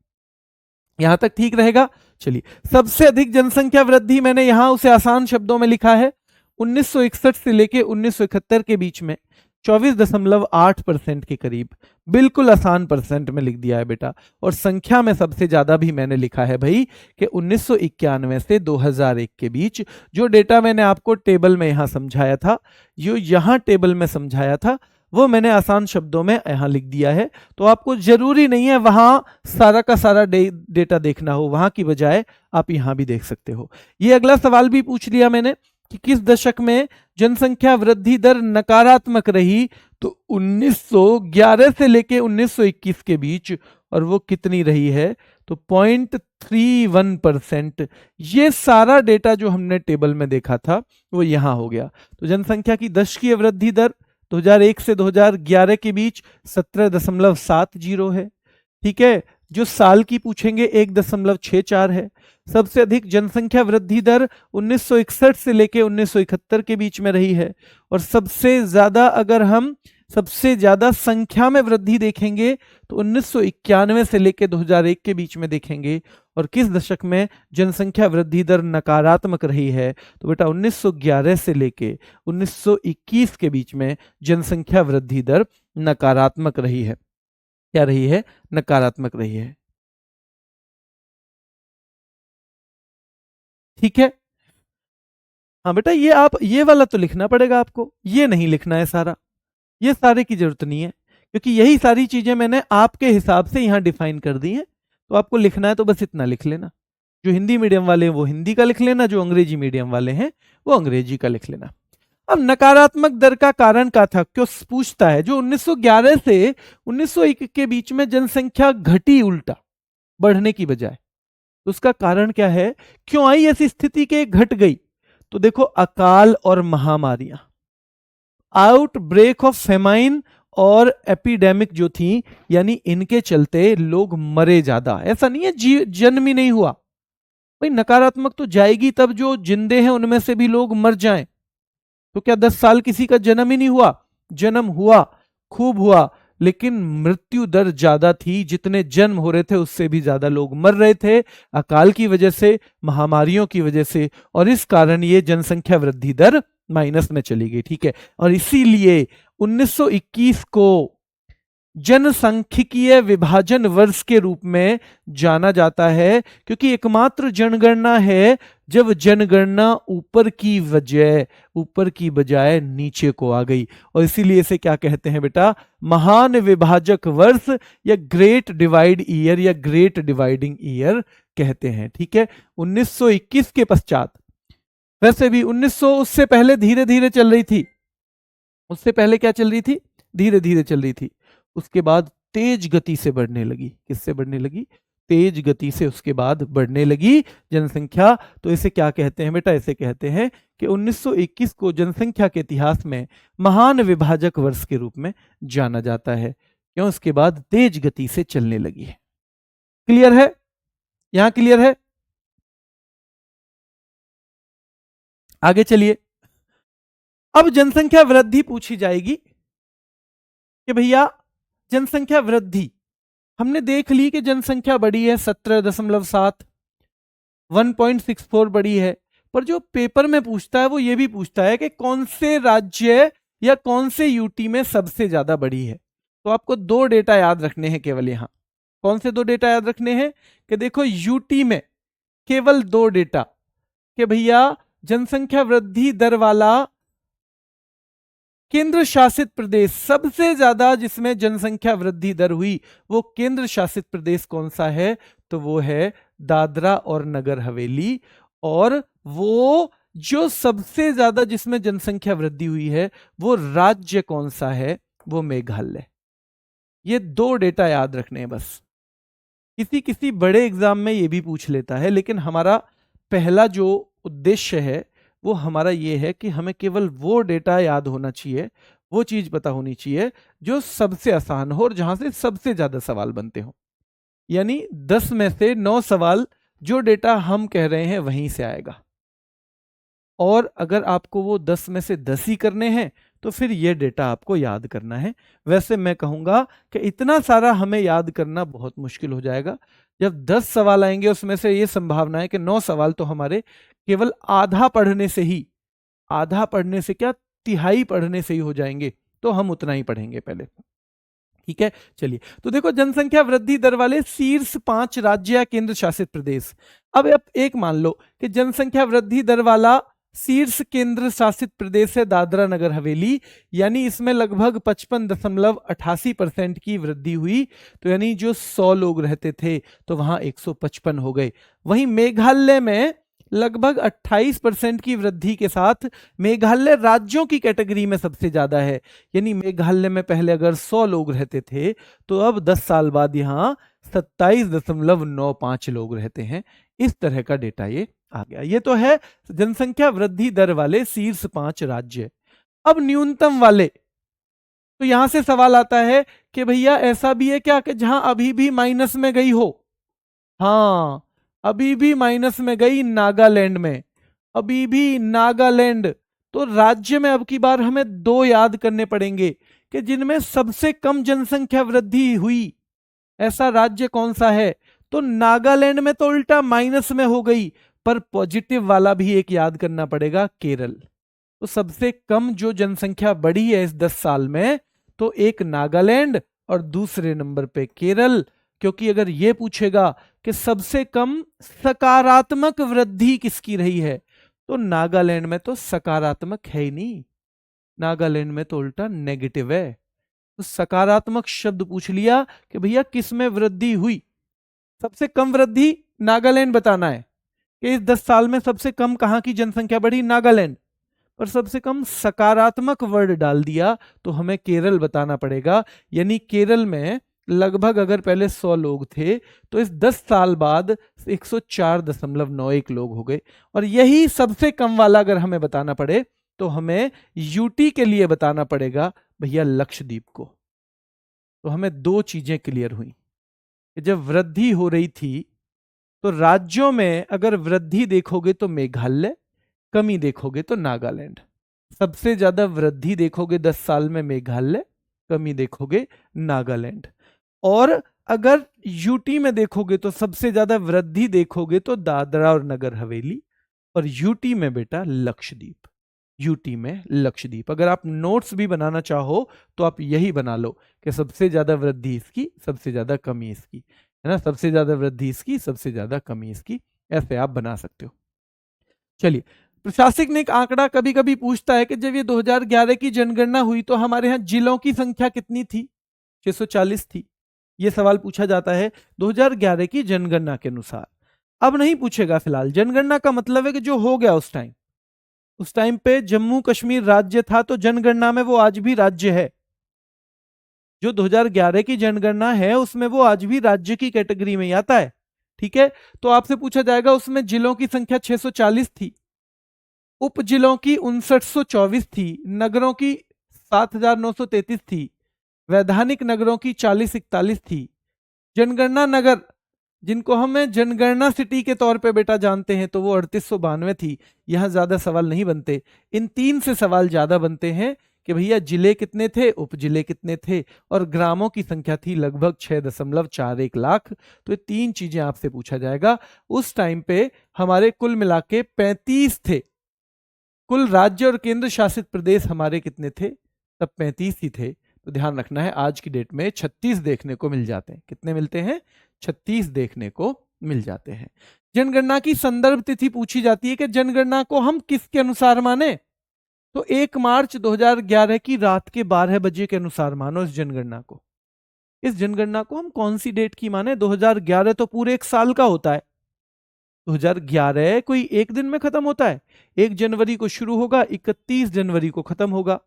यहां तक ठीक रहेगा। चलिए, सबसे अधिक जनसंख्या वृद्धि मैंने यहां उसे आसान शब्दों में लिखा है, 1961 से लेके 1971 के बीच में 24.8% के करीब, बिल्कुल आसान परसेंट में लिख दिया है बेटा। और संख्या में सबसे ज्यादा भी मैंने लिखा है भाई कि 1991 से 2001 के बीच, जो डेटा मैंने आपको टेबल में यहां समझाया था, जो यहां टेबल में समझाया था, वो मैंने आसान शब्दों में यहां लिख दिया है। तो आपको जरूरी नहीं है वहां सारा का सारा डेटा देखना हो, वहां की बजाय आप यहां भी देख सकते हो। ये अगला सवाल भी पूछ लिया मैंने कि किस दशक में जनसंख्या वृद्धि दर नकारात्मक रही। तो 1911 से लेके 1921 के बीच, और वो कितनी रही है, तो 0.31%। ये सारा डेटा जो हमने टेबल में देखा था वो यहां हो गया। तो जनसंख्या की दशकीय वृद्धि दर 2001 से 2011 के बीच 17.70 है। ठीक है, जो साल की पूछेंगे 1.64 है। सबसे अधिक जनसंख्या वृद्धि दर 1961 से लेके 1971 के बीच में रही है। और सबसे ज्यादा अगर हम सबसे ज्यादा संख्या में वृद्धि देखेंगे तो 1991 से लेके 2001 के बीच में देखेंगे। और किस दशक में जनसंख्या वृद्धि दर नकारात्मक रही है, तो बेटा 1911 से लेके 1921 के बीच में जनसंख्या वृद्धि दर नकारात्मक रही है। क्या रही है, नकारात्मक रही है। ठीक है, हाँ बेटा, ये आप ये वाला तो लिखना पड़ेगा आपको, ये नहीं लिखना है सारा, ये सारे की जरूरत नहीं है, क्योंकि यही सारी चीजें मैंने आपके हिसाब से यहां डिफाइन कर दी हैं। तो आपको लिखना है तो बस इतना लिख लेना। जो हिंदी मीडियम वाले हैं वो हिंदी का लिख लेना, जो अंग्रेजी मीडियम वाले हैं वो अंग्रेजी का लिख लेना। अब नकारात्मक दर का कारण क्या था, क्यों पूछता है। जो 1911 से 1901 के बीच में जनसंख्या घटी उल्टा, बढ़ने की बजाय, तो उसका कारण क्या है, क्यों आई ऐसी स्थिति के घट गई। तो देखो, अकाल और महामारियां, आउटब्रेक ऑफ फेमाइन और एपिडेमिक जो थी, यानी इनके चलते लोग मरे ज्यादा। ऐसा नहीं है जन्म ही नहीं हुआ भाई, नकारात्मक तो जाएगी तब जो जिंदे हैं उनमें से भी लोग मर जाएं। तो क्या 10 साल किसी का जन्म ही नहीं हुआ, जन्म हुआ, खूब हुआ, लेकिन मृत्यु दर ज्यादा थी। जितने जन्म हो रहे थे उससे भी ज्यादा लोग मर रहे थे, अकाल की वजह से, महामारियों की वजह से। और इस कारण ये जनसंख्या वृद्धि दर माइनस में चली गई। ठीक है, और इसीलिए 1921 को जनसांख्यिकीय विभाजन वर्ष के रूप में जाना जाता है, क्योंकि एकमात्र जनगणना है जब जनगणना ऊपर की बजाय नीचे को आ गई। और इसीलिए इसे क्या कहते हैं बेटा, महान विभाजक वर्ष या ग्रेट डिवाइड ईयर या ग्रेट डिवाइडिंग ईयर कहते हैं। ठीक है, 1921 के पश्चात, वैसे भी 1900 उससे पहले धीरे धीरे चल रही थी, उससे पहले क्या चल रही थी, धीरे धीरे चल रही थी। उसके बाद तेज गति से बढ़ने लगी। किससे बढ़ने लगी, तेज गति से उसके बाद बढ़ने लगी जनसंख्या। तो इसे क्या कहते हैं बेटा, इसे कहते हैं कि 1921 को जनसंख्या के इतिहास में महान विभाजक वर्ष के रूप में जाना जाता है। क्यों, उसके बाद तेज गति से चलने लगी है। क्लियर है, यहां क्लियर है। आगे चलिए, अब जनसंख्या वृद्धि पूछी जाएगी कि भैया जनसंख्या वृद्धि हमने देख ली कि जनसंख्या बढ़ी है 17.7, 1.64 बढ़ी है। पर जो पेपर में पूछता है वो ये भी पूछता है कि कौन से राज्य या कौन से यूटी में सबसे ज्यादा बढ़ी है। तो आपको दो डेटा याद रखने हैं केवल यहां। कौन से दो डेटा याद रखने हैं, कि देखो यूटी में केवल दो डेटा, कि भैया जनसंख्या वृद्धि दर वाला केंद्र शासित प्रदेश, सबसे ज्यादा जिसमें जनसंख्या वृद्धि दर हुई वो केंद्र शासित प्रदेश कौन सा है? तो वो है दादरा और नगर हवेली। और वो जो सबसे ज्यादा जिसमें जनसंख्या वृद्धि हुई है वो राज्य कौन सा है? वो मेघालय। ये दो डेटा याद रखने हैं बस। किसी किसी बड़े एग्जाम में ये भी पूछ लेता है, लेकिन हमारा पहला जो उद्देश्य है वो हमारा ये है कि हमें केवल वो डेटा याद होना चाहिए, वो चीज पता होनी चाहिए जो सबसे आसान हो और जहां से सबसे ज्यादा सवाल बनते हो। यानी 10 में से 9 सवाल जो डेटा हम कह रहे हैं वहीं से आएगा। और अगर आपको वो 10 में से 10 ही करने हैं तो फिर ये डेटा आपको याद करना है। वैसे मैं कहूंगा कि इतना सारा हमें याद करना बहुत मुश्किल हो जाएगा। जब 10 सवाल आएंगे उसमें से ये संभावना है कि 9 सवाल तो हमारे केवल आधा पढ़ने से ही, आधा पढ़ने से क्या, तिहाई पढ़ने से ही हो जाएंगे। तो हम उतना ही पढ़ेंगे पहले, ठीक है। चलिए, तो देखो जनसंख्या वृद्धि दर वाले शीर्ष 5 राज्य या केंद्र शासित प्रदेश। अब आप एक मान लो कि जनसंख्या वृद्धि दर वाला शीर्ष केंद्र शासित प्रदेश है दादरा नगर हवेली, यानी इसमें लगभग 55.88% की वृद्धि हुई। तो यानी जो 100 लोग रहते थे तो वहां 155 हो गए। वहीं मेघालय में लगभग 28% की वृद्धि के साथ मेघालय राज्यों की कैटेगरी में सबसे ज्यादा है। यानी मेघालय में पहले अगर 100 लोग रहते थे तो अब 10 साल बाद यहां 27.95 लोग रहते हैं। इस तरह का डेटा ये आ गया। ये तो है जनसंख्या वृद्धि दर वाले शीर्ष 5 राज्य। अब न्यूनतम वाले, तो यहां से सवाल आता है कि भैया ऐसा भी है क्या कि जहां अभी भी माइनस में गई हो? हाँ, अभी भी माइनस में गई नागालैंड में, अभी भी नागालैंड। तो राज्य में अब की बार हमें 2 याद करने पड़ेंगे कि जिनमें सबसे कम जनसंख्या वृद्धि हुई, ऐसा राज्य कौन सा है? तो नागालैंड में तो उल्टा माइनस में हो गई, पर पॉजिटिव वाला भी एक याद करना पड़ेगा, केरल। तो सबसे कम जो जनसंख्या बढ़ी है इस 10 साल में, तो एक नागालैंड और दूसरे नंबर पे केरल। क्योंकि अगर ये पूछेगा कि सबसे कम सकारात्मक वृद्धि किसकी रही है, तो नागालैंड में तो सकारात्मक है ही नहीं, नागालैंड में तो उल्टा नेगेटिव है। तो सकारात्मक शब्द पूछ लिया कि भैया किस में वृद्धि हुई। सबसे कम वृद्धि नागालैंड बताना है कि इस 10 साल में सबसे कम कहां की जनसंख्या बढ़ी, नागालैंड। पर सबसे कम सकारात्मक वर्ड डाल दिया तो हमें केरल बताना पड़ेगा। यानी केरल में लगभग अगर पहले 100 लोग थे तो इस 10 साल बाद 104.91 लोग हो गए। और यही सबसे कम वाला अगर हमें बताना पड़े तो हमें यूटी के लिए बताना पड़ेगा भैया लक्षद्वीप को। तो हमें 2 चीजें क्लियर हुई कि जब वृद्धि हो रही थी तो राज्यों में अगर वृद्धि देखोगे तो मेघालय, कमी देखोगे तो नागालैंड। सबसे ज्यादा वृद्धि देखोगे 10 साल में मेघालय, कमी देखोगे नागालैंड। और अगर यूटी में देखोगे तो सबसे ज्यादा वृद्धि देखोगे तो दादरा और नगर हवेली, और यूटी में बेटा लक्षद्वीप, यूटी में लक्षद्वीप। अगर आप नोट्स भी बनाना चाहो तो आप यही बना लो कि सबसे ज्यादा वृद्धि इसकी, सबसे ज्यादा कमी इसकी, है ना, सबसे ज्यादा वृद्धि इसकी, सबसे ज्यादा कमी इसकी, ऐसे आप बना सकते हो। चलिए, प्रशासक ने एक आंकड़ा कभी कभी पूछता है कि जब ये 2011 की जनगणना हुई तो हमारे यहाँ जिलों की संख्या कितनी थी? 640 थी। ये सवाल पूछा जाता है 2011 की जनगणना के अनुसार। अब नहीं पूछेगा फिलहाल, जनगणना का मतलब है कि जो हो गया उस टाइम पे जम्मू कश्मीर राज्य था तो जनगणना में वो आज भी राज्य है। जो 2011 की जनगणना है उसमें वो आज भी राज्य की कैटेगरी में ही आता है, ठीक है। तो आपसे पूछा जाएगा उसमें जिलों की संख्या 640 थी, उप जिलों की 5924 थी, नगरों की 7933 थी, वैधानिक नगरों की 4041 थी। जनगणना नगर जिनको हमें जनगणना सिटी के तौर पे बेटा जानते हैं तो वो 3892 थी। यहां ज्यादा सवाल नहीं बनते, इन 3 से सवाल ज्यादा बनते हैं कि भैया जिले कितने थे, उप जिले कितने थे, और ग्रामों की संख्या थी लगभग 6.41 लाख। तो ये 3 चीजें आपसे पूछा जाएगा। उस टाइम पे हमारे कुल मिला के 35 थे, कुल राज्य और केंद्र शासित प्रदेश हमारे कितने थे, तब 35 ही थे। तो ध्यान रखना है आज की डेट में 36 देखने को मिल जाते हैं। कितने मिलते हैं? 36 देखने को मिल जाते हैं। जनगणना की संदर्भ तिथि पूछी जाती है कि जनगणना को हम किसके अनुसार माने, तो 1 मार्च 2011 की रात के 12 बजे के अनुसार मानो इस जनगणना को। इस जनगणना को हम कौन सी डेट की माने, 2011 तो पूरे एक साल का होता है। 2011 कोई एक दिन में खत्म होता है, 1 जनवरी को शुरू होगा, 31 जनवरी को खत्म होगा।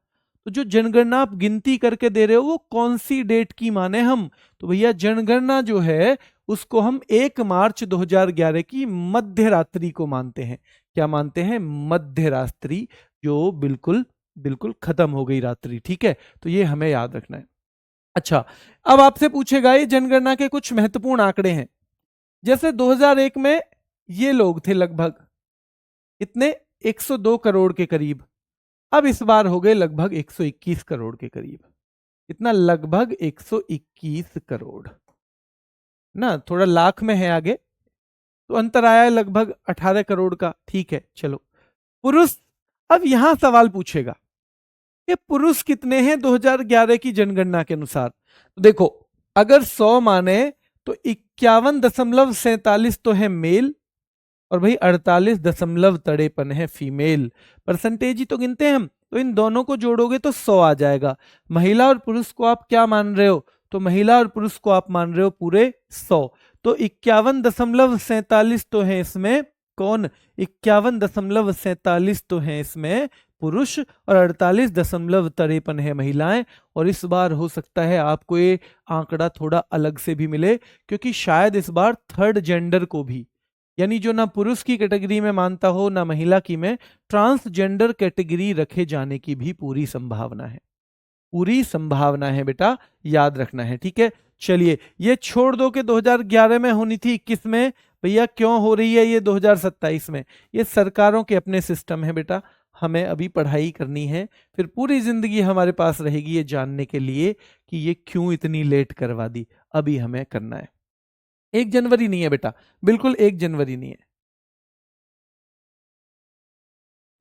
तो जो जनगणना आप गिनती करके दे रहे हो वो कौन सी डेट की माने हम, तो भैया जनगणना जो है उसको हम 1 मार्च 2011 की मध्य रात्रि को मानते हैं। क्या मानते हैं, मध्य रात्रि, जो बिल्कुल बिल्कुल खत्म हो गई रात्रि। ठीक है, तो ये हमें याद रखना है। अच्छा, अब आपसे पूछेगा ये जनगणना के कुछ महत्वपूर्ण आंकड़े हैं। जैसे 2001 में ये लोग थे लगभग इतने 102 करोड़ के करीब, अब इस बार हो गए लगभग 121 करोड़ के करीब। इतना लगभग 121 करोड़ ना, थोड़ा लाख में है आगे, तो अंतर आया है लगभग 18 करोड़ का। ठीक है, चलो पुरुष, अब यहां सवाल पूछेगा कि पुरुष कितने हैं 2011 की जनगणना के अनुसार। तो देखो, अगर 100 माने तो 51.47 तो है मेल, और भाई 48.53 है फीमेल। परसेंटेज ही तो गिनते हैं हम, तो इन दोनों को जोड़ोगे तो 100 आ जाएगा। महिला और पुरुष को आप क्या मान रहे हो, तो महिला और पुरुष को आप मान रहे हो पूरे 100। तो 51.47 तो है इसमें कौन, 51.47 तो है इसमें पुरुष, और 48.53 है महिलाएं। और इस बार हो सकता है आपको ये आंकड़ा थोड़ा अलग से भी मिले, क्योंकि शायद इस बार थर्ड जेंडर को भी, यानी जो ना पुरुष की कैटेगरी में मानता हो ना महिला की में, ट्रांसजेंडर कैटेगरी रखे जाने की भी पूरी संभावना है। पूरी संभावना है बेटा, याद रखना है। ठीक है, चलिए ये छोड़ दो कि 2011 में होनी थी, 21 में, भैया क्यों हो रही है ये 2027 में। ये सरकारों के अपने सिस्टम है बेटा, हमें अभी पढ़ाई करनी है, फिर पूरी जिंदगी हमारे पास रहेगी ये जानने के लिए कि ये क्यों इतनी लेट करवा दी। अभी हमें करना है। 1 जनवरी नहीं है बेटा, बिल्कुल 1 जनवरी नहीं है।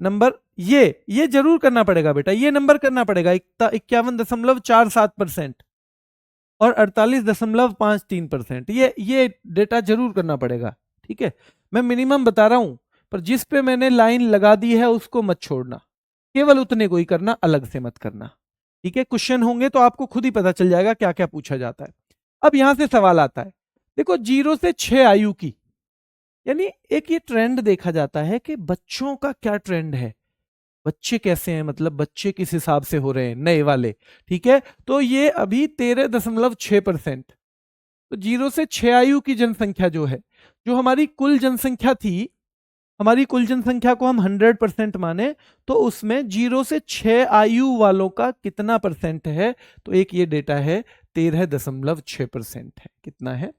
नंबर ये जरूर करना पड़ेगा बेटा, ये नंबर करना पड़ेगा, 51.47% और 48.53%। ये डेटा जरूर करना पड़ेगा। ठीक है, मैं मिनिमम बता रहा हूं, पर जिस पे मैंने लाइन लगा दी है उसको मत छोड़ना, केवल उतने को ही करना, अलग से मत करना। ठीक है, क्वेश्चन होंगे तो आपको खुद ही पता चल जाएगा क्या क्या पूछा जाता है। अब यहां से सवाल आता है, देखो 0 से 6 आयु की, यानी एक ये ट्रेंड देखा जाता है कि बच्चों का क्या ट्रेंड है, बच्चे कैसे हैं, मतलब बच्चे किस हिसाब से हो रहे हैं नए वाले। ठीक है, तो ये अभी 13.6%। तो 0 से 6 आयु की जनसंख्या जो है, जो हमारी कुल जनसंख्या थी, हमारी कुल जनसंख्या को हम 100% माने, तो उसमें 0 से 6 आयु वालों का कितना परसेंट है, तो एक ये डेटा है 13.6% है। कितना है,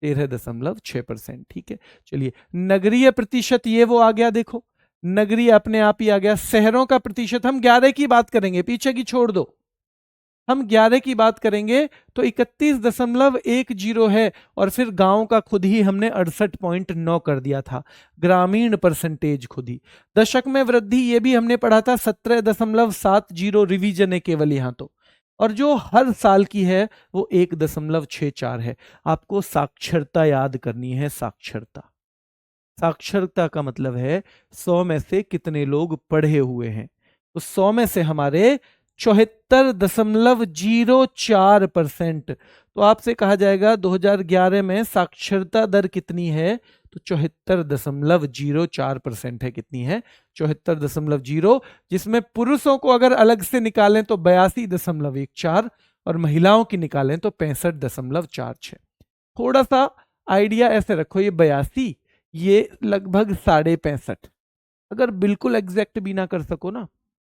13.6%। ठीक है, चलिए नगरीय प्रतिशत, ये वो आ गया, देखो नगरीय अपने आप ही आ गया। शहरों का प्रतिशत हम 11 की बात करेंगे, पीछे की छोड़ दो, हम 11 की बात करेंगे तो 31.10 है, और फिर गांव का खुद ही हमने 68.9 कर दिया था, ग्रामीण परसेंटेज खुद ही। दशक में वृद्धि ये भी हमने पढ़ा था, 17.70 रिवीजन है केवल यहाँ तो, और जो हर साल की है वो 1.64 है। आपको साक्षरता याद करनी है, साक्षरता। साक्षरता का मतलब है 100 में से कितने लोग पढ़े हुए हैं, तो 100 में से हमारे 74.04%। तो आपसे कहा जाएगा 2011 में साक्षरता दर कितनी है, तो 74.04% है। कितनी है, 74.0, जिसमें पुरुषों को अगर अलग से निकालें तो 82.14, और महिलाओं की निकालें तो 65.46। थोड़ा सा आइडिया ऐसे रखो, ये 82, ये लगभग 65.5, अगर बिल्कुल एग्जैक्ट भी ना कर सको ना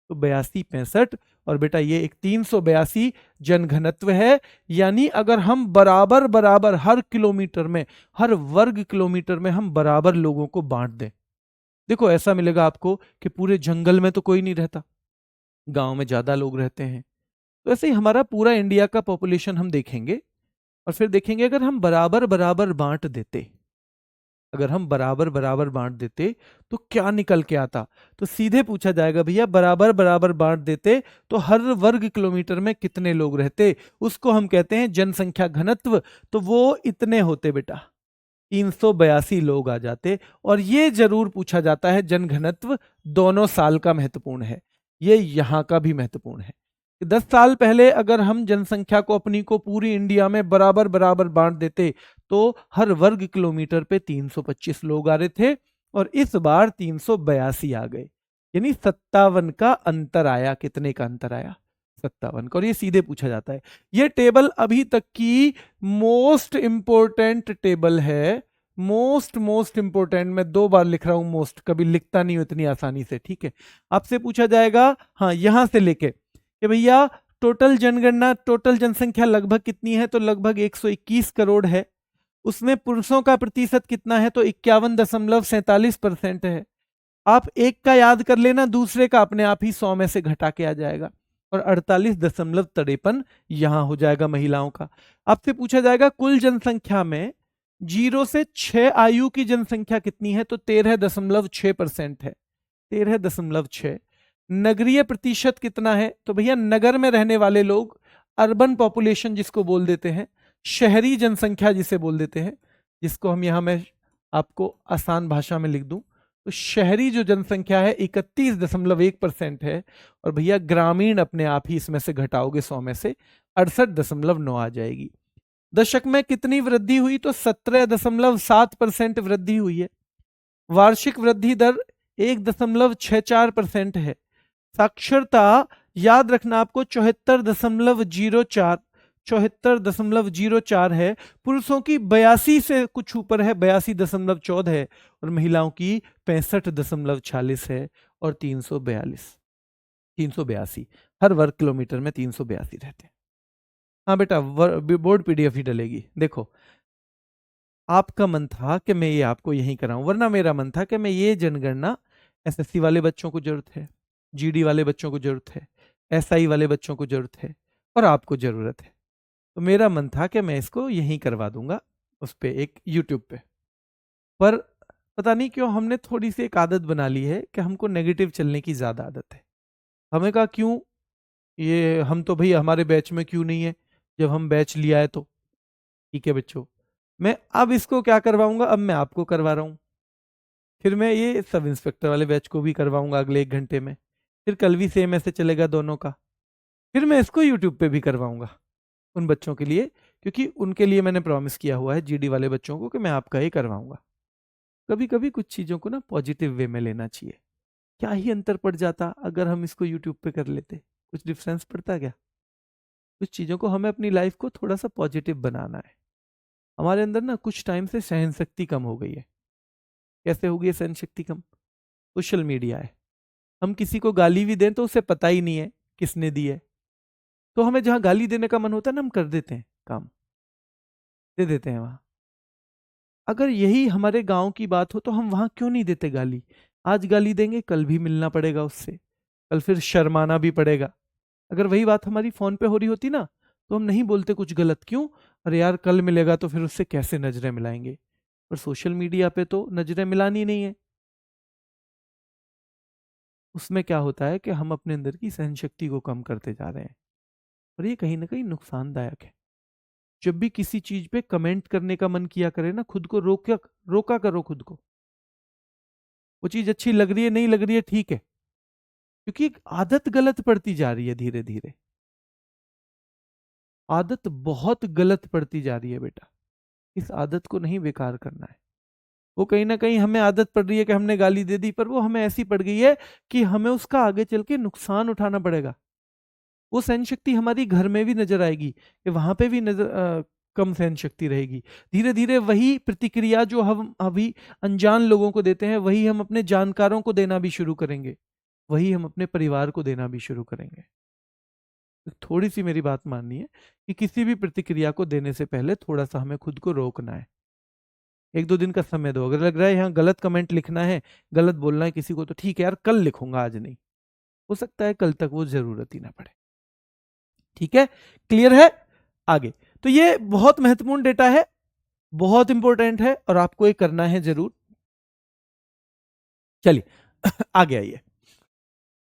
तो 82-65, और बेटा ये एक 382 जनघनत्व है। यानी अगर हम बराबर बराबर हर किलोमीटर में, हर वर्ग किलोमीटर में हम बराबर लोगों को बांट दें, देखो ऐसा मिलेगा आपको कि पूरे जंगल में तो कोई नहीं रहता, गांव में ज्यादा लोग रहते हैं। तो ऐसे ही हमारा पूरा इंडिया का पॉपुलेशन हम देखेंगे, और फिर देखेंगे अगर हम बराबर बराबर बांट देते, अगर हम बराबर बराबर बांट देते तो क्या निकल के आता, तो सीधे पूछा जाएगा भैया बराबर बराबर बांट देते तो हर वर्ग किलोमीटर में कितने लोग रहते, उसको हम कहते हैं जनसंख्या घनत्व। तो वो इतने होते बेटा, 382 लोग आ जाते। और ये जरूर पूछा जाता है, जनघनत्व दोनों साल का महत्वपूर्ण है, ये यहां का भी महत्वपूर्ण है। 10 साल पहले अगर हम जनसंख्या को अपनी को पूरी इंडिया में बराबर बराबर बांट देते तो हर वर्ग किलोमीटर पे 325 लोग आ रहे थे, और इस बार 382 आ गए, यानी 57 का अंतर आया। कितने का अंतर आया? 57 का। और ये सीधे पूछा जाता है। ये टेबल अभी तक की मोस्ट इंपोर्टेंट टेबल है। मोस्ट इंपोर्टेंट, मैं 2 बार लिख रहा हूं मोस्ट, कभी लिखता नहीं हूं इतनी आसानी से, ठीक है। आपसे पूछा जाएगा, हाँ, यहां से लेके कि भैया टोटल जनगणना, टोटल जनसंख्या लगभग कितनी है, तो लगभग 121 करोड़ है। उसमें पुरुषों का प्रतिशत कितना है, तो 51.47% है। आप एक का याद कर लेना, दूसरे का अपने आप ही 100 में से घटा के आ जाएगा, और 48.53 यहां हो जाएगा महिलाओं का। आपसे पूछा जाएगा कुल जनसंख्या में 0 से 6 आयु की जनसंख्या कितनी है, तो 13.6% है। 13.6। नगरीय प्रतिशत कितना है, तो भैया नगर में रहने वाले लोग, अर्बन पॉपुलेशन जिसको बोल देते हैं, शहरी जनसंख्या जिसे बोल देते हैं, जिसको हम यहां मैं आपको आसान भाषा में लिख दूं, तो शहरी जो जनसंख्या है 31.1% है। और भैया ग्रामीण अपने आप ही इसमें से घटाओगे 100 में से 68.9 आ जाएगी। दशक में कितनी वृद्धि हुई, तो 17.7% वृद्धि हुई है। वार्षिक वृद्धि दर 1.64% है। साक्षरता याद रखना आपको 74.04, 74.04 है। पुरुषों की 82 से कुछ ऊपर है, 82.14 है, और महिलाओं की 65.46 है, और 382 हर वर्ग किलोमीटर में 382 रहते हैं। हाँ बेटा, बोर्ड पीडीएफ ही डलेगी। देखो, आपका मन था कि मैं ये आपको यहीं कराऊं, वरना मेरा मन था कि मैं ये जनगणना एसएससी वाले बच्चों को जरूरत है, जीडी वाले बच्चों को जरूरत है, एसआई वाले बच्चों को जरूरत है, और आपको जरूरत है। तो मेरा मन था कि मैं इसको यहीं करवा दूंगा, उस पे एक यूट्यूब पे। पर पता नहीं क्यों हमने थोड़ी सी एक आदत बना ली है कि हमको नेगेटिव चलने की ज्यादा आदत है। हमें कहा क्यों, ये हम तो भाई हमारे बैच में क्यों नहीं है, जब हम बैच लिया है तो। ठीक है बच्चों, मैं अब इसको क्या करवाऊंगा, अब मैं आपको करवा रहा हूं। फिर मैं ये सब इंस्पेक्टर वाले बैच को भी करवाऊंगा अगले 1 घंटे में। फिर कल भी सेम ऐसे चलेगा दोनों का। फिर मैं इसको यूट्यूब पे भी करवाऊंगा उन बच्चों के लिए, क्योंकि उनके लिए मैंने प्रॉमिस किया हुआ है जीडी वाले बच्चों को कि मैं आपका ही करवाऊंगा। कभी कभी कुछ चीज़ों को ना पॉजिटिव वे में लेना चाहिए। क्या ही अंतर पड़ जाता अगर हम इसको यूट्यूब पे कर लेते, कुछ डिफरेंस पड़ता क्या? कुछ चीज़ों को हमें अपनी लाइफ को थोड़ा सा पॉजिटिव बनाना है। हमारे अंदर ना कुछ टाइम से सहन शक्ति कम हो गई है। कैसे हो गई है सहन शक्ति कम? सोशल मीडिया है। हम किसी को गाली भी दें तो उसे पता ही नहीं है किसने दी है, तो हमें जहां गाली देने का मन होता है ना, हम कर देते हैं काम, दे देते हैं वहां। अगर यही हमारे गांव की बात हो तो हम वहां क्यों नहीं देते गाली? आज गाली देंगे, कल भी मिलना पड़ेगा उससे, कल फिर शर्माना भी पड़ेगा। अगर वही बात हमारी फोन पे हो रही होती ना, तो हम नहीं बोलते कुछ गलत। क्यों? अरे यार कल मिलेगा तो फिर उससे कैसे नजरें मिलाएंगे। पर सोशल मीडिया पे तो नजरें मिलानी नहीं है। उसमें क्या होता है कि हम अपने अंदर की सहन शक्ति को कम करते जा रहे हैं, और ये कहीं ना कहीं नुकसानदायक है। जब भी किसी चीज पे कमेंट करने का मन किया करे ना, खुद को रोका रोका करो खुद को। वो चीज अच्छी लग रही है, नहीं लग रही है, ठीक है, क्योंकि एक आदत गलत पड़ती जा रही है धीरे धीरे। आदत बहुत गलत पड़ती जा रही है बेटा। इस आदत को नहीं बेकार करना है। वो कहीं ना कहीं हमें आदत पड़ रही है कि हमने गाली दे दी, पर वो हमें ऐसी पड़ गई है कि हमें उसका आगे चल के नुकसान उठाना पड़ेगा। वो सहन शक्ति हमारी घर में भी नजर आएगी, कि वहां पे भी नजर कम सहन शक्ति रहेगी। धीरे धीरे वही प्रतिक्रिया जो हम अभी अनजान लोगों को देते हैं, वही हम अपने जानकारों को देना भी शुरू करेंगे, वही हम अपने परिवार को देना भी शुरू करेंगे। तो थोड़ी सी मेरी बात माननी है कि किसी भी प्रतिक्रिया को देने से पहले थोड़ा सा हमें खुद को रोकना है। 1-2 दिन का समय दो। अगर लग रहा है यहाँ गलत कमेंट लिखना है, गलत बोलना है किसी को, तो ठीक है यार, कल लिखूंगा, आज नहीं। हो सकता है कल तक वो जरूरत ही ना पड़े। ठीक है, क्लियर है? आगे तो ये बहुत महत्वपूर्ण डेटा है, बहुत इंपॉर्टेंट है, और आपको ये करना है जरूर। चलिए आगे आइए।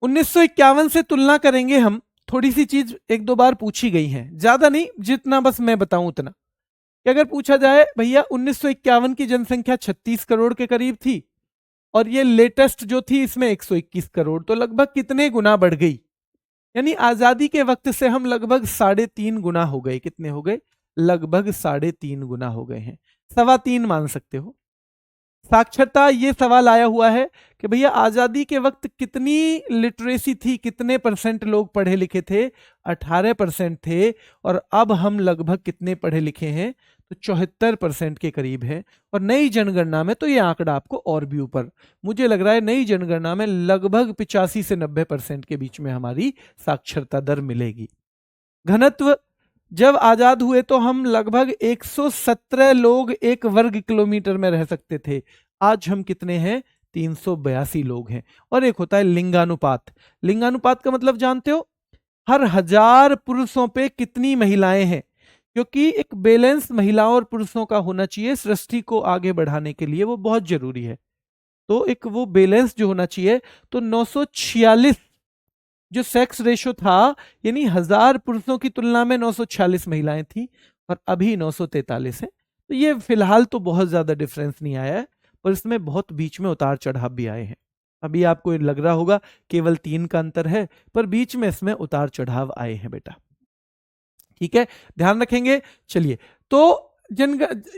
1951 से तुलना करेंगे हम। थोड़ी सी चीज 1-2 बार पूछी गई है, ज्यादा नहीं, जितना बस मैं बताऊं उतना। कि अगर पूछा जाए भैया 1951 की जनसंख्या 36 करोड़ के करीब थी और ये लेटेस्ट जो थी इसमें 121 करोड़, तो लगभग कितने गुना बढ़ गई? यानी आजादी के वक्त से हम लगभग 3.5 गुना हो गए। कितने हो गए? लगभग 3.5 गुना हो गए हैं, 3.25 मान सकते हो। साक्षरता, ये सवाल आया हुआ है कि भैया आजादी के वक्त कितनी लिटरेसी थी, कितने परसेंट लोग पढ़े लिखे थे? 18% थे। और अब हम लगभग कितने पढ़े लिखे हैं? तो 74% के करीब है। और नई जनगणना में तो ये आंकड़ा आपको और भी ऊपर, मुझे लग रहा है नई जनगणना में लगभग 85 से 90% के बीच में हमारी साक्षरता दर मिलेगी। घनत्व, जब आजाद हुए तो हम लगभग 117 लोग एक वर्ग किलोमीटर में रह सकते थे। आज हम कितने हैं? 382 लोग हैं। और एक होता है लिंगानुपात। लिंगानुपात का मतलब जानते हो? हर 1000 पुरुषों पे कितनी महिलाएं हैं, क्योंकि एक बैलेंस महिलाओं और पुरुषों का होना चाहिए सृष्टि को आगे बढ़ाने के लिए, वो बहुत जरूरी है। तो एक वो बैलेंस जो होना चाहिए, तो 946 जो सेक्स रेशो था, यानी 1000 पुरुषों की तुलना में 946 महिलाएं थी और अभी 943 है। तो ये फिलहाल तो बहुत ज्यादा डिफरेंस नहीं आया है, पर इसमें बहुत बीच में उतार चढ़ाव भी आए हैं। अभी आपको लग रहा होगा केवल 3 का अंतर है, पर बीच में इसमें उतार चढ़ाव आए हैं बेटा। ठीक है, ध्यान रखेंगे। चलिए, तो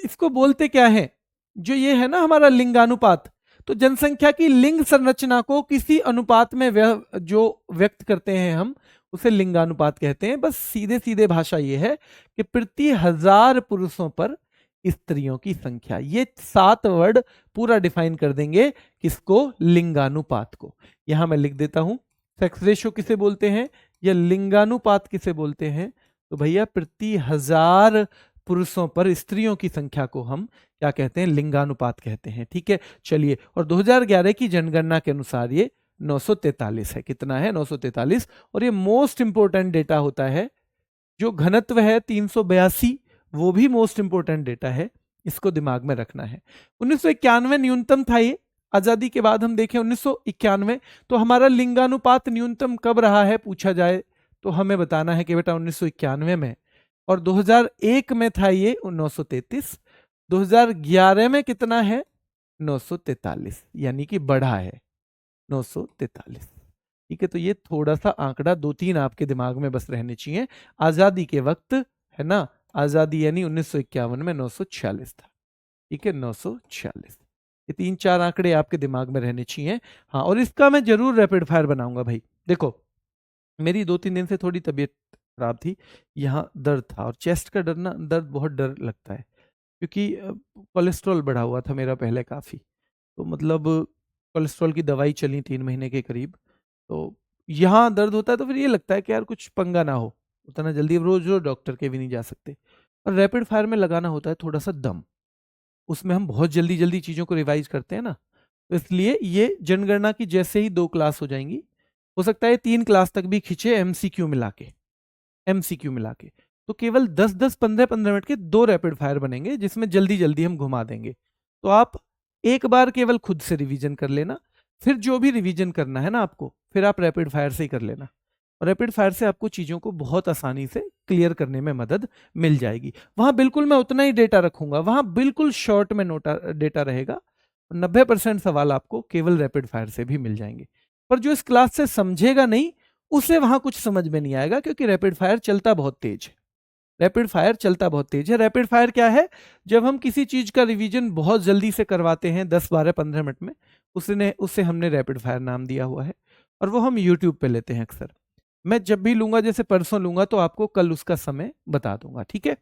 इसको बोलते क्या है? जो ये है ना हमारा लिंगानुपात, तो जनसंख्या की लिंग संरचना को किसी अनुपात में जो व्यक्त करते हैं हम, उसे लिंगानुपात कहते हैं। बस सीधे सीधे भाषा ये है कि प्रति 1000 पुरुषों पर स्त्रियों की संख्या। ये 7 वर्ड पूरा डिफाइन कर देंगे किसको? लिंगानुपात को। यहां मैं लिख देता हूं, सेक्स रेशो किसे बोलते हैं या लिंगानुपात किसे बोलते हैं? तो भैया प्रति 1000 पुरुषों पर स्त्रियों की संख्या को हम क्या कहते हैं? लिंगानुपात कहते हैं। ठीक है, चलिए। और 2011 की जनगणना के अनुसार ये 943 है। कितना है? 943। और ये मोस्ट इंपोर्टेंट डेटा होता है। जो घनत्व है 382, वो भी मोस्ट इंपोर्टेंट डेटा है, इसको दिमाग में रखना है। 1991 न्यूनतम था ये। आजादी के बाद हम देखें 1991, तो हमारा लिंगानुपात न्यूनतम कब रहा है पूछा जाए तो हमें बताना है कि बेटा 1991 में। और 2001 में था ये 933। 2011 में कितना है? 943, यानी कि बढ़ा है 943। ठीक है, तो ये थोड़ा सा आंकड़ा 2-3 आपके दिमाग में बस रहने चाहिए। आजादी के वक्त है ना, आजादी यानी 1951 में 946 था। ठीक है, 946। ये 3-4 आंकड़े आपके दिमाग में रहने चाहिए। हाँ, और इसका मैं जरूर रैपिड फायर बनाऊंगा भाई। देखो, मेरी 2-3 दिन से थोड़ी तबीयत खराब थी, यहाँ दर्द था, और चेस्ट का डर ना, दर्द बहुत डर लगता है, क्योंकि कोलेस्ट्रॉल बढ़ा हुआ था मेरा पहले काफ़ी। तो मतलब कोलेस्ट्रॉल की दवाई चली 3 महीने के करीब। तो यहाँ दर्द होता है तो फिर ये लगता है कि यार कुछ पंगा ना हो, उतना जल्दी रोज रोज डॉक्टर के भी नहीं जा सकते। और रैपिड फायर में लगाना होता है थोड़ा सा दम, उसमें हम बहुत जल्दी जल्दी चीज़ों को रिवाइज करते हैं ना, तो इसलिए ये जनगणना की जैसे ही 2 क्लास हो जाएंगी, हो सकता है 3 क्लास तक भी खींचे एमसीक्यू मिला के। एमसीक्यू मिला के तो केवल 10-10 15-15 मिनट के 2 रैपिड फायर बनेंगे, जिसमें जल्दी जल्दी हम घुमा देंगे। तो आप एक बार केवल खुद से रिवीजन कर लेना, फिर जो भी रिवीजन करना है ना आपको, फिर आप रैपिड फायर से ही कर लेना। और रैपिड फायर से आपको चीज़ों को बहुत आसानी से क्लियर करने में मदद मिल जाएगी। वहाँ बिल्कुल मैं उतना ही डेटा रखूंगा, वहाँ बिल्कुल शॉर्ट में डेटा रहेगा। 90% सवाल आपको केवल रैपिड फायर से भी मिल जाएंगे। पर जो इस क्लास से समझेगा नहीं, उसे वहां कुछ समझ में नहीं आएगा, क्योंकि रैपिड फायर चलता बहुत तेज है। रैपिड फायर चलता बहुत तेज है। रैपिड फायर क्या है? जब हम किसी चीज का रिवीजन बहुत जल्दी से करवाते हैं 10-12-15 मिनट में, उसे हमने रैपिड फायर नाम दिया हुआ है। और वो हम यूट्यूब पे लेते हैं अक्सर। मैं जब भी लूंगा, जैसे परसों लूंगा, तो आपको कल उसका समय बता दूंगा। ठीक है,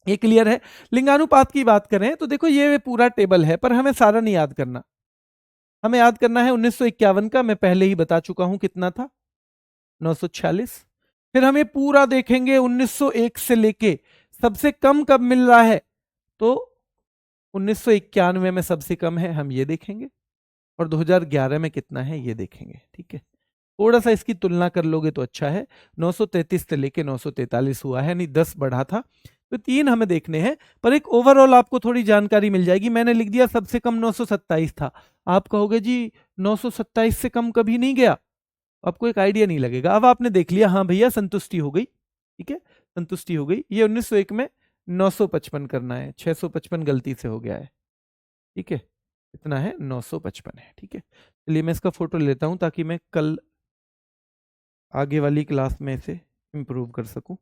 ये क्लियर है। लिंगानुपात की बात करें तो देखो, ये पूरा टेबल है, पर हमें सारा नहीं याद करना। हमें याद करना है 1951 का, मैं पहले ही बता चुका हूं कितना था, 946। फिर हम ये पूरा देखेंगे 1901 से लेके सबसे कम कब मिल रहा है, तो 1991 में सबसे कम है, हम ये देखेंगे। और 2011 में कितना है ये देखेंगे। ठीक है, थोड़ा सा इसकी तुलना कर लोगे तो अच्छा है। 933 से लेके 943 हुआ है, नहीं 10 बढ़ा था। तो 3 हमें देखने हैं, पर एक ओवरऑल आपको थोड़ी जानकारी मिल जाएगी। मैंने लिख दिया सबसे कम 927 था। आप कहोगे जी 927 से कम कभी नहीं गया, आपको एक आइडिया नहीं लगेगा। अब आपने देख लिया, हाँ भैया संतुष्टि हो गई। ठीक है, संतुष्टि हो गई। ये 1901 में 955 करना है, 655 गलती से हो गया है, ठीक है, इतना है 955 है, ठीक है। चलिए मैं इसका फोटो लेता हूं ताकि मैं कल आगे वाली क्लास में इसे इम्प्रूव कर सकूं,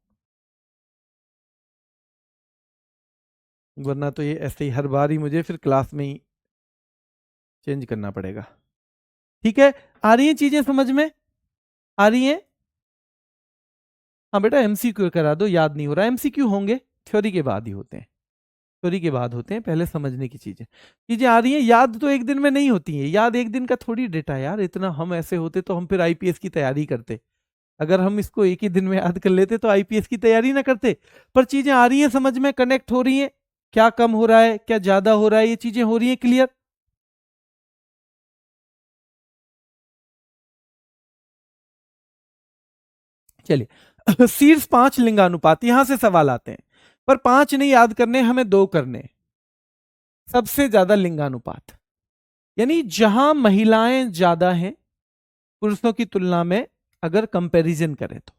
वरना तो ये ऐसे ही हर बार ही मुझे फिर क्लास में ही चेंज करना पड़ेगा। ठीक है, आ रही हैं चीजें समझ में, आ रही हैं? हाँ बेटा एमसीक्यू करा दो, याद नहीं हो रहा, एमसीक्यू होंगे थ्योरी के बाद ही होते हैं, थ्योरी के बाद होते हैं, पहले समझने की चीजें, चीजें आ रही हैं। याद तो एक दिन में नहीं होती हैं, याद एक दिन का थोड़ी डेटा यार, इतना हम ऐसे होते तो हम फिर आईपीएस की तैयारी करते, अगर हम इसको एक ही दिन में याद कर लेते तो आईपीएस की तैयारी ना करते। पर चीजें आ रही हैं समझ में, कनेक्ट हो रही हैं, क्या कम हो रहा है क्या ज्यादा हो रहा है, ये चीजें हो रही हैं क्लियर। चलिए शीर्ष 5 लिंगानुपात, यहां से सवाल आते हैं, पर 5 नहीं याद करने, हमें 2 करने। सबसे ज्यादा लिंगानुपात यानी जहां महिलाएं ज्यादा हैं पुरुषों की तुलना में, अगर कंपैरिजन करें तो,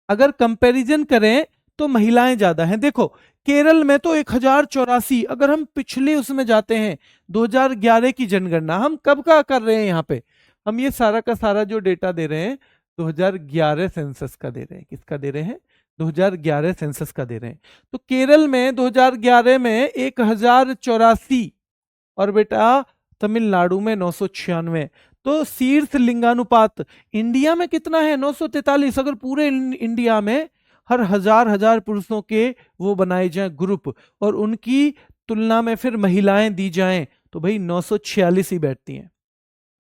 अगर कंपैरिजन करें तो महिलाएं ज्यादा हैं। देखो केरल में तो 1084, अगर हम पिछले उसमें जाते हैं 2011 की जनगणना, हम कब का कर रहे हैं यहाँ पे, हम ये सारा का सारा जो डेटा दे रहे हैं 2011 सेंसस का दे रहे हैं, किसका दे रहे हैं, 2011 सेंसस का दे रहे हैं। तो केरल में 2011 में 1084 और बेटा तमिलनाडु में 996। तो शीर्ष लिंगानुपात इंडिया में कितना है, 943। अगर पूरे इंडिया में हर हजार पुरुषों के वो बनाए जाएं ग्रुप और उनकी तुलना में फिर महिलाएं दी जाएं तो भाई 946 ही बैठती हैं,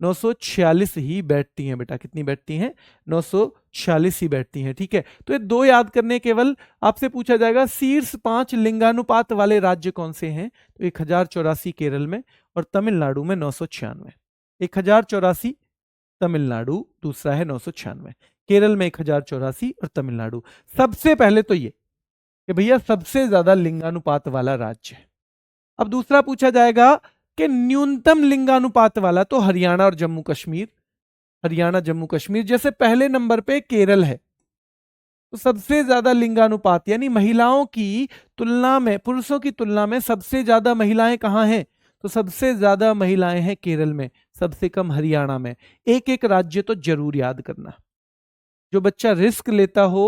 946 ही बैठती हैं बेटा, कितनी बैठती हैं, 946 ही बैठती हैं। ठीक है, तो ये 2 याद करने, केवल आपसे पूछा जाएगा शीर्ष 5 लिंगानुपात वाले राज्य कौन से हैं, तो 1084 केरल में और तमिलनाडु में 996। 1084 तमिलनाडु, दूसरा है 996, केरल में 1084 और तमिलनाडु। सबसे पहले तो ये कि भैया सबसे ज्यादा लिंगानुपात वाला राज्य है। अब दूसरा पूछा जाएगा कि न्यूनतम लिंगानुपात वाला, तो हरियाणा और जम्मू कश्मीर, हरियाणा जम्मू कश्मीर, जैसे पहले नंबर पे केरल है, तो सबसे ज्यादा लिंगानुपात यानी महिलाओं की तुलना में पुरुषों की तुलना में सबसे ज्यादा महिलाएं कहां हैं, तो सबसे ज्यादा महिलाएं हैं केरल में, सबसे कम हरियाणा में। एक एक राज्य तो जरूर याद करना, जो बच्चा रिस्क लेता हो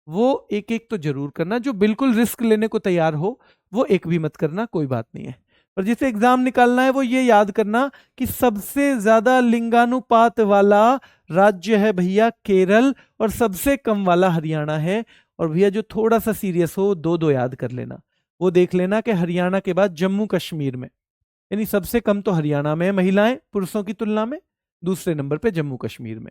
वो एक एक तो जरूर करना, जो बिल्कुल रिस्क लेने को तैयार हो वो एक भी मत करना, कोई बात नहीं है। पर जिसे एग्जाम निकालना है वो ये याद करना कि सबसे ज्यादा लिंगानुपात वाला राज्य है भैया केरल और सबसे कम वाला हरियाणा है। और भैया जो थोड़ा सा सीरियस हो 2-2 याद कर लेना, वो देख लेना कि हरियाणा के बाद जम्मू कश्मीर में, यानी सबसे कम तो हरियाणा में है महिलाएं पुरुषों की तुलना में, दूसरे नंबर पे जम्मू कश्मीर में,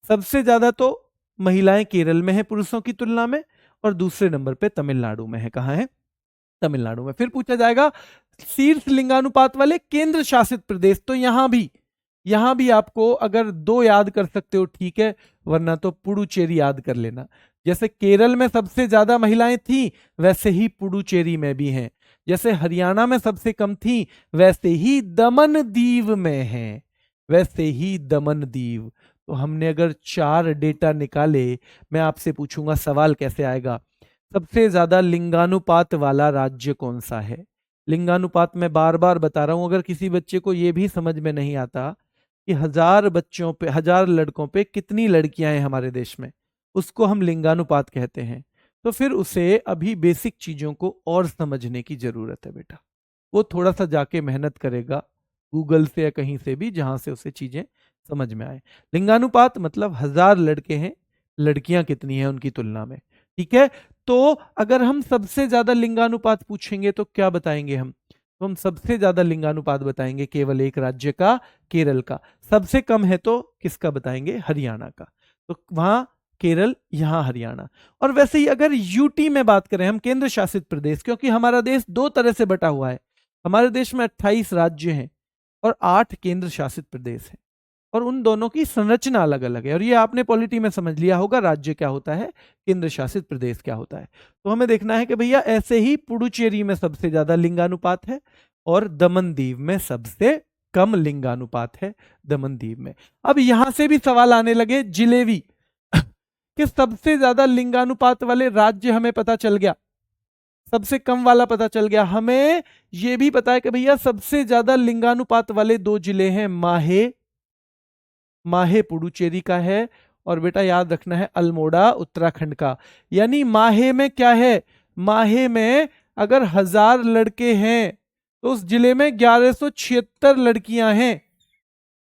सबसे ज्यादा तो महिलाएं केरल में है पुरुषों की तुलना में, और दूसरे नंबर पे तमिलनाडु में है। कहां है, तमिलनाडु में। फिर पूछा जाएगा शीर्ष लिंगानुपात वाले केंद्र शासित प्रदेश, तो यहां भी आपको अगर 2 याद कर सकते हो ठीक है, वरना तो पुडुचेरी याद कर लेना। जैसे केरल में सबसे ज्यादा महिलाएं थी वैसे ही पुडुचेरी में भी हैं, जैसे हरियाणा में सबसे कम थी वैसे ही दमन दीव में है, वैसे ही दमन दीव। तो हमने अगर 4 डेटा निकाले, मैं आपसे पूछूंगा सवाल कैसे आएगा, सबसे ज्यादा लिंगानुपात वाला राज्य कौन सा है। लिंगानुपात में बार बार बता रहा हूं, अगर किसी बच्चे को यह भी समझ में नहीं आता कि 1000 बच्चों पे 1000 लड़कों पे कितनी लड़कियां हैं हमारे देश में, उसको हम लिंगानुपात कहते हैं, तो फिर उसे अभी बेसिक चीजों को और समझने की जरूरत है बेटा। वो थोड़ा सा जाके मेहनत करेगा गूगल से या कहीं से भी, जहां से उसे चीजें समझ में आए। लिंगानुपात मतलब 1000 लड़के हैं, लड़कियां कितनी हैं उनकी तुलना में। ठीक है, तो अगर हम सबसे ज्यादा लिंगानुपात पूछेंगे तो क्या बताएंगे हम, तो हम सबसे ज्यादा लिंगानुपात बताएंगे केवल एक राज्य का, केरल का। सबसे कम है तो किसका बताएंगे, हरियाणा का। तो वहां केरल, यहां हरियाणा। और वैसे ही अगर यूटी में बात करें हम, केंद्र शासित प्रदेश, क्योंकि हमारा देश 2 तरह से बटा हुआ है, हमारे देश में 28 राज्य हैं और 8 केंद्र शासित प्रदेश हैं, और उन दोनों की संरचना अलग अलग है। और ये आपने पॉलिटी में समझ लिया होगा, राज्य क्या होता है, केंद्र शासित प्रदेश क्या होता है। तो हमें देखना है कि भैया ऐसे ही पुडुचेरी में सबसे ज्यादा लिंगानुपात है और दमन दीव में सबसे कम लिंगानुपात है, दमन दीव में। अब यहां से भी सवाल आने लगे जिलेबी कि सबसे ज्यादा लिंगानुपात वाले राज्य हमें पता चल गया, सबसे कम वाला पता चल गया। हमें यह भी पता है कि भैया सबसे ज्यादा लिंगानुपात वाले 2 जिले हैं, माहे पुडुचेरी का है, और बेटा याद रखना है अल्मोड़ा उत्तराखंड का। यानी माहे में क्या है, माहे में अगर 1000 लड़के हैं तो उस जिले में 1176 लड़कियां हैं।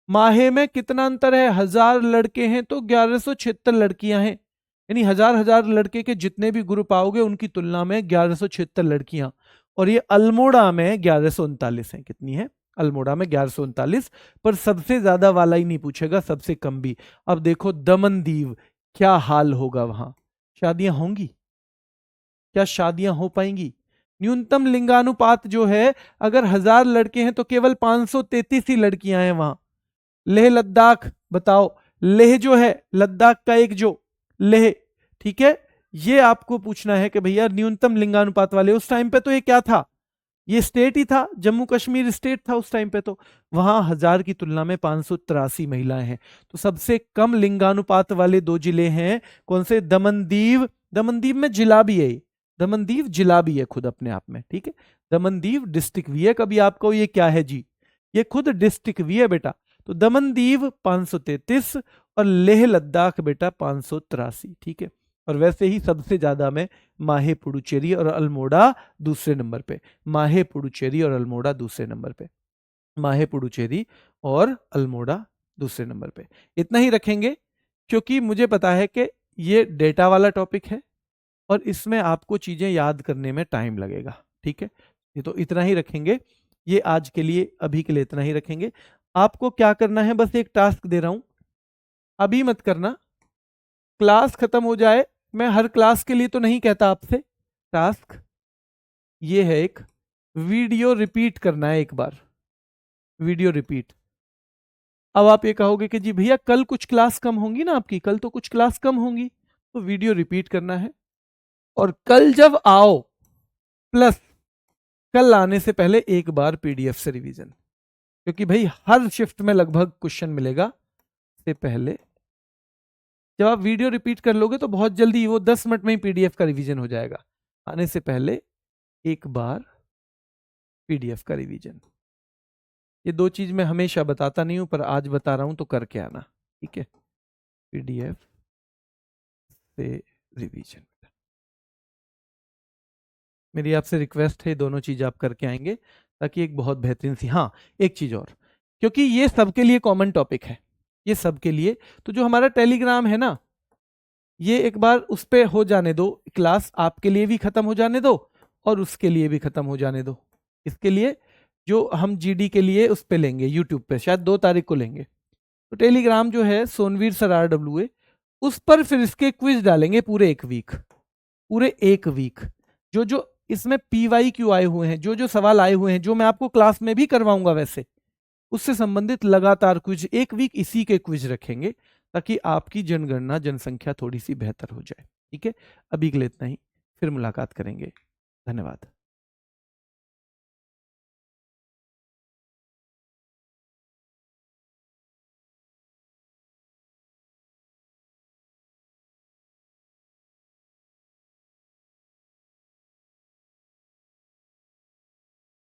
माहे में कितना अंतर है, 1000 लड़के हैं तो 1176 लड़कियां हैं। यानी 1000 लड़के के जितने भी ग्रुप आओगे उनकी तुलना में 1176 लड़कियां। और ये अल्मोड़ा में 1139 है। कितनी है, अल्मोड़ा में 1139। पर सबसे ज्यादा वाला ही नहीं पूछेगा, सबसे कम भी। अब देखो दमनदीव, क्या हाल होगा वहां, शादियां होंगी क्या, शादियां हो पाएंगी? न्यूनतम लिंगानुपात जो है, अगर 1000 लड़के हैं तो केवल 533 ही लड़कियां हैं वहां। लेह लद्दाख बताओ, लेह जो है लद्दाख का एक जो लेह, ठीक है, ये आपको पूछना है कि भैया न्यूनतम लिंगानुपात वाले, उस टाइम पे तो ये क्या था, ये स्टेट ही था, जम्मू कश्मीर स्टेट था उस टाइम पे, तो वहां 1000 की तुलना में 583 महिलाएं हैं। तो सबसे कम लिंगानुपात वाले 2 जिले हैं कौन से, दमनदीव, दमनदीव में जिला भी है, दमनदीव जिला भी है खुद अपने आप में, ठीक है, दमनदीव डिस्ट्रिक्ट भी है। कभी आपको ये क्या है जी, ये खुद डिस्ट्रिक्ट भी है बेटा। तो दमनदीव 533 और लेह लद्दाख बेटा 583, ठीक है। और वैसे ही सबसे ज्यादा में माहे पुडुचेरी और अल्मोड़ा दूसरे नंबर पे, माहे पुडुचेरी और अल्मोड़ा दूसरे नंबर पे, माहे पुडुचेरी और अल्मोड़ा दूसरे नंबर पे। इतना ही रखेंगे क्योंकि मुझे पता है कि ये डेटा वाला टॉपिक है और इसमें आपको चीजें याद करने में टाइम लगेगा, ठीक है। ये तो इतना ही रखेंगे, ये आज के लिए, अभी के लिए इतना ही रखेंगे। आपको क्या करना है, बस एक टास्क दे रहा हूं, अभी मत करना, क्लास खत्म हो जाए, मैं हर क्लास के लिए तो नहीं कहता आपसे, टास्क ये है एक, वीडियो रिपीट करना है एक बार, वीडियो रिपीट। अब आप ये कहोगे कि जी भैया कल कुछ क्लास कम होंगी ना आपकी, कल तो कुछ क्लास कम होंगी, तो वीडियो रिपीट करना है। और कल जब आओ, प्लस कल आने से पहले एक बार पीडीएफ से रिवीजन, क्योंकि भाई हर शिफ्ट में लगभग क्वेश्चन मिलेगा, से पहले जब आप वीडियो रिपीट कर लोगे तो बहुत जल्दी वो 10 मिनट में ही पीडीएफ का रिवीजन हो जाएगा। आने से पहले एक बार पीडीएफ का रिवीजन, ये 2 चीज मैं हमेशा बताता नहीं हूं पर आज बता रहा हूं, तो करके आना, ठीक है, पीडीएफ से रिवीजन। मेरी आपसे रिक्वेस्ट है, दोनों चीज आप करके आएंगे ताकि एक बहुत बेहतरीन सी, हाँ एक चीज और, क्योंकि ये सबके लिए कॉमन टॉपिक है, ये सबके लिए, तो जो हमारा टेलीग्राम है ना, ये एक बार उस पे हो जाने दो, क्लास आपके लिए भी खत्म हो जाने दो और उसके लिए भी खत्म हो जाने दो। इसके लिए जो हम जीडी के लिए उस पे लेंगे यूट्यूब पे, शायद 2 तारीख को लेंगे, तो टेलीग्राम जो है सोनवीर सर RWA, उस पर फिर इसके क्विज डालेंगे पूरे 1 वीक, पूरे 1 वीक, जो जो इसमें PYQ आए हुए हैं, जो जो सवाल आए हुए हैं, जो मैं आपको क्लास में भी करवाऊंगा वैसे, उससे संबंधित लगातार क्विज 1 वीक इसी के क्विज रखेंगे, ताकि आपकी जनगणना, जनसंख्या थोड़ी सी बेहतर हो जाए, ठीक है। अभी के लिए इतना ही, फिर मुलाकात करेंगे, धन्यवाद।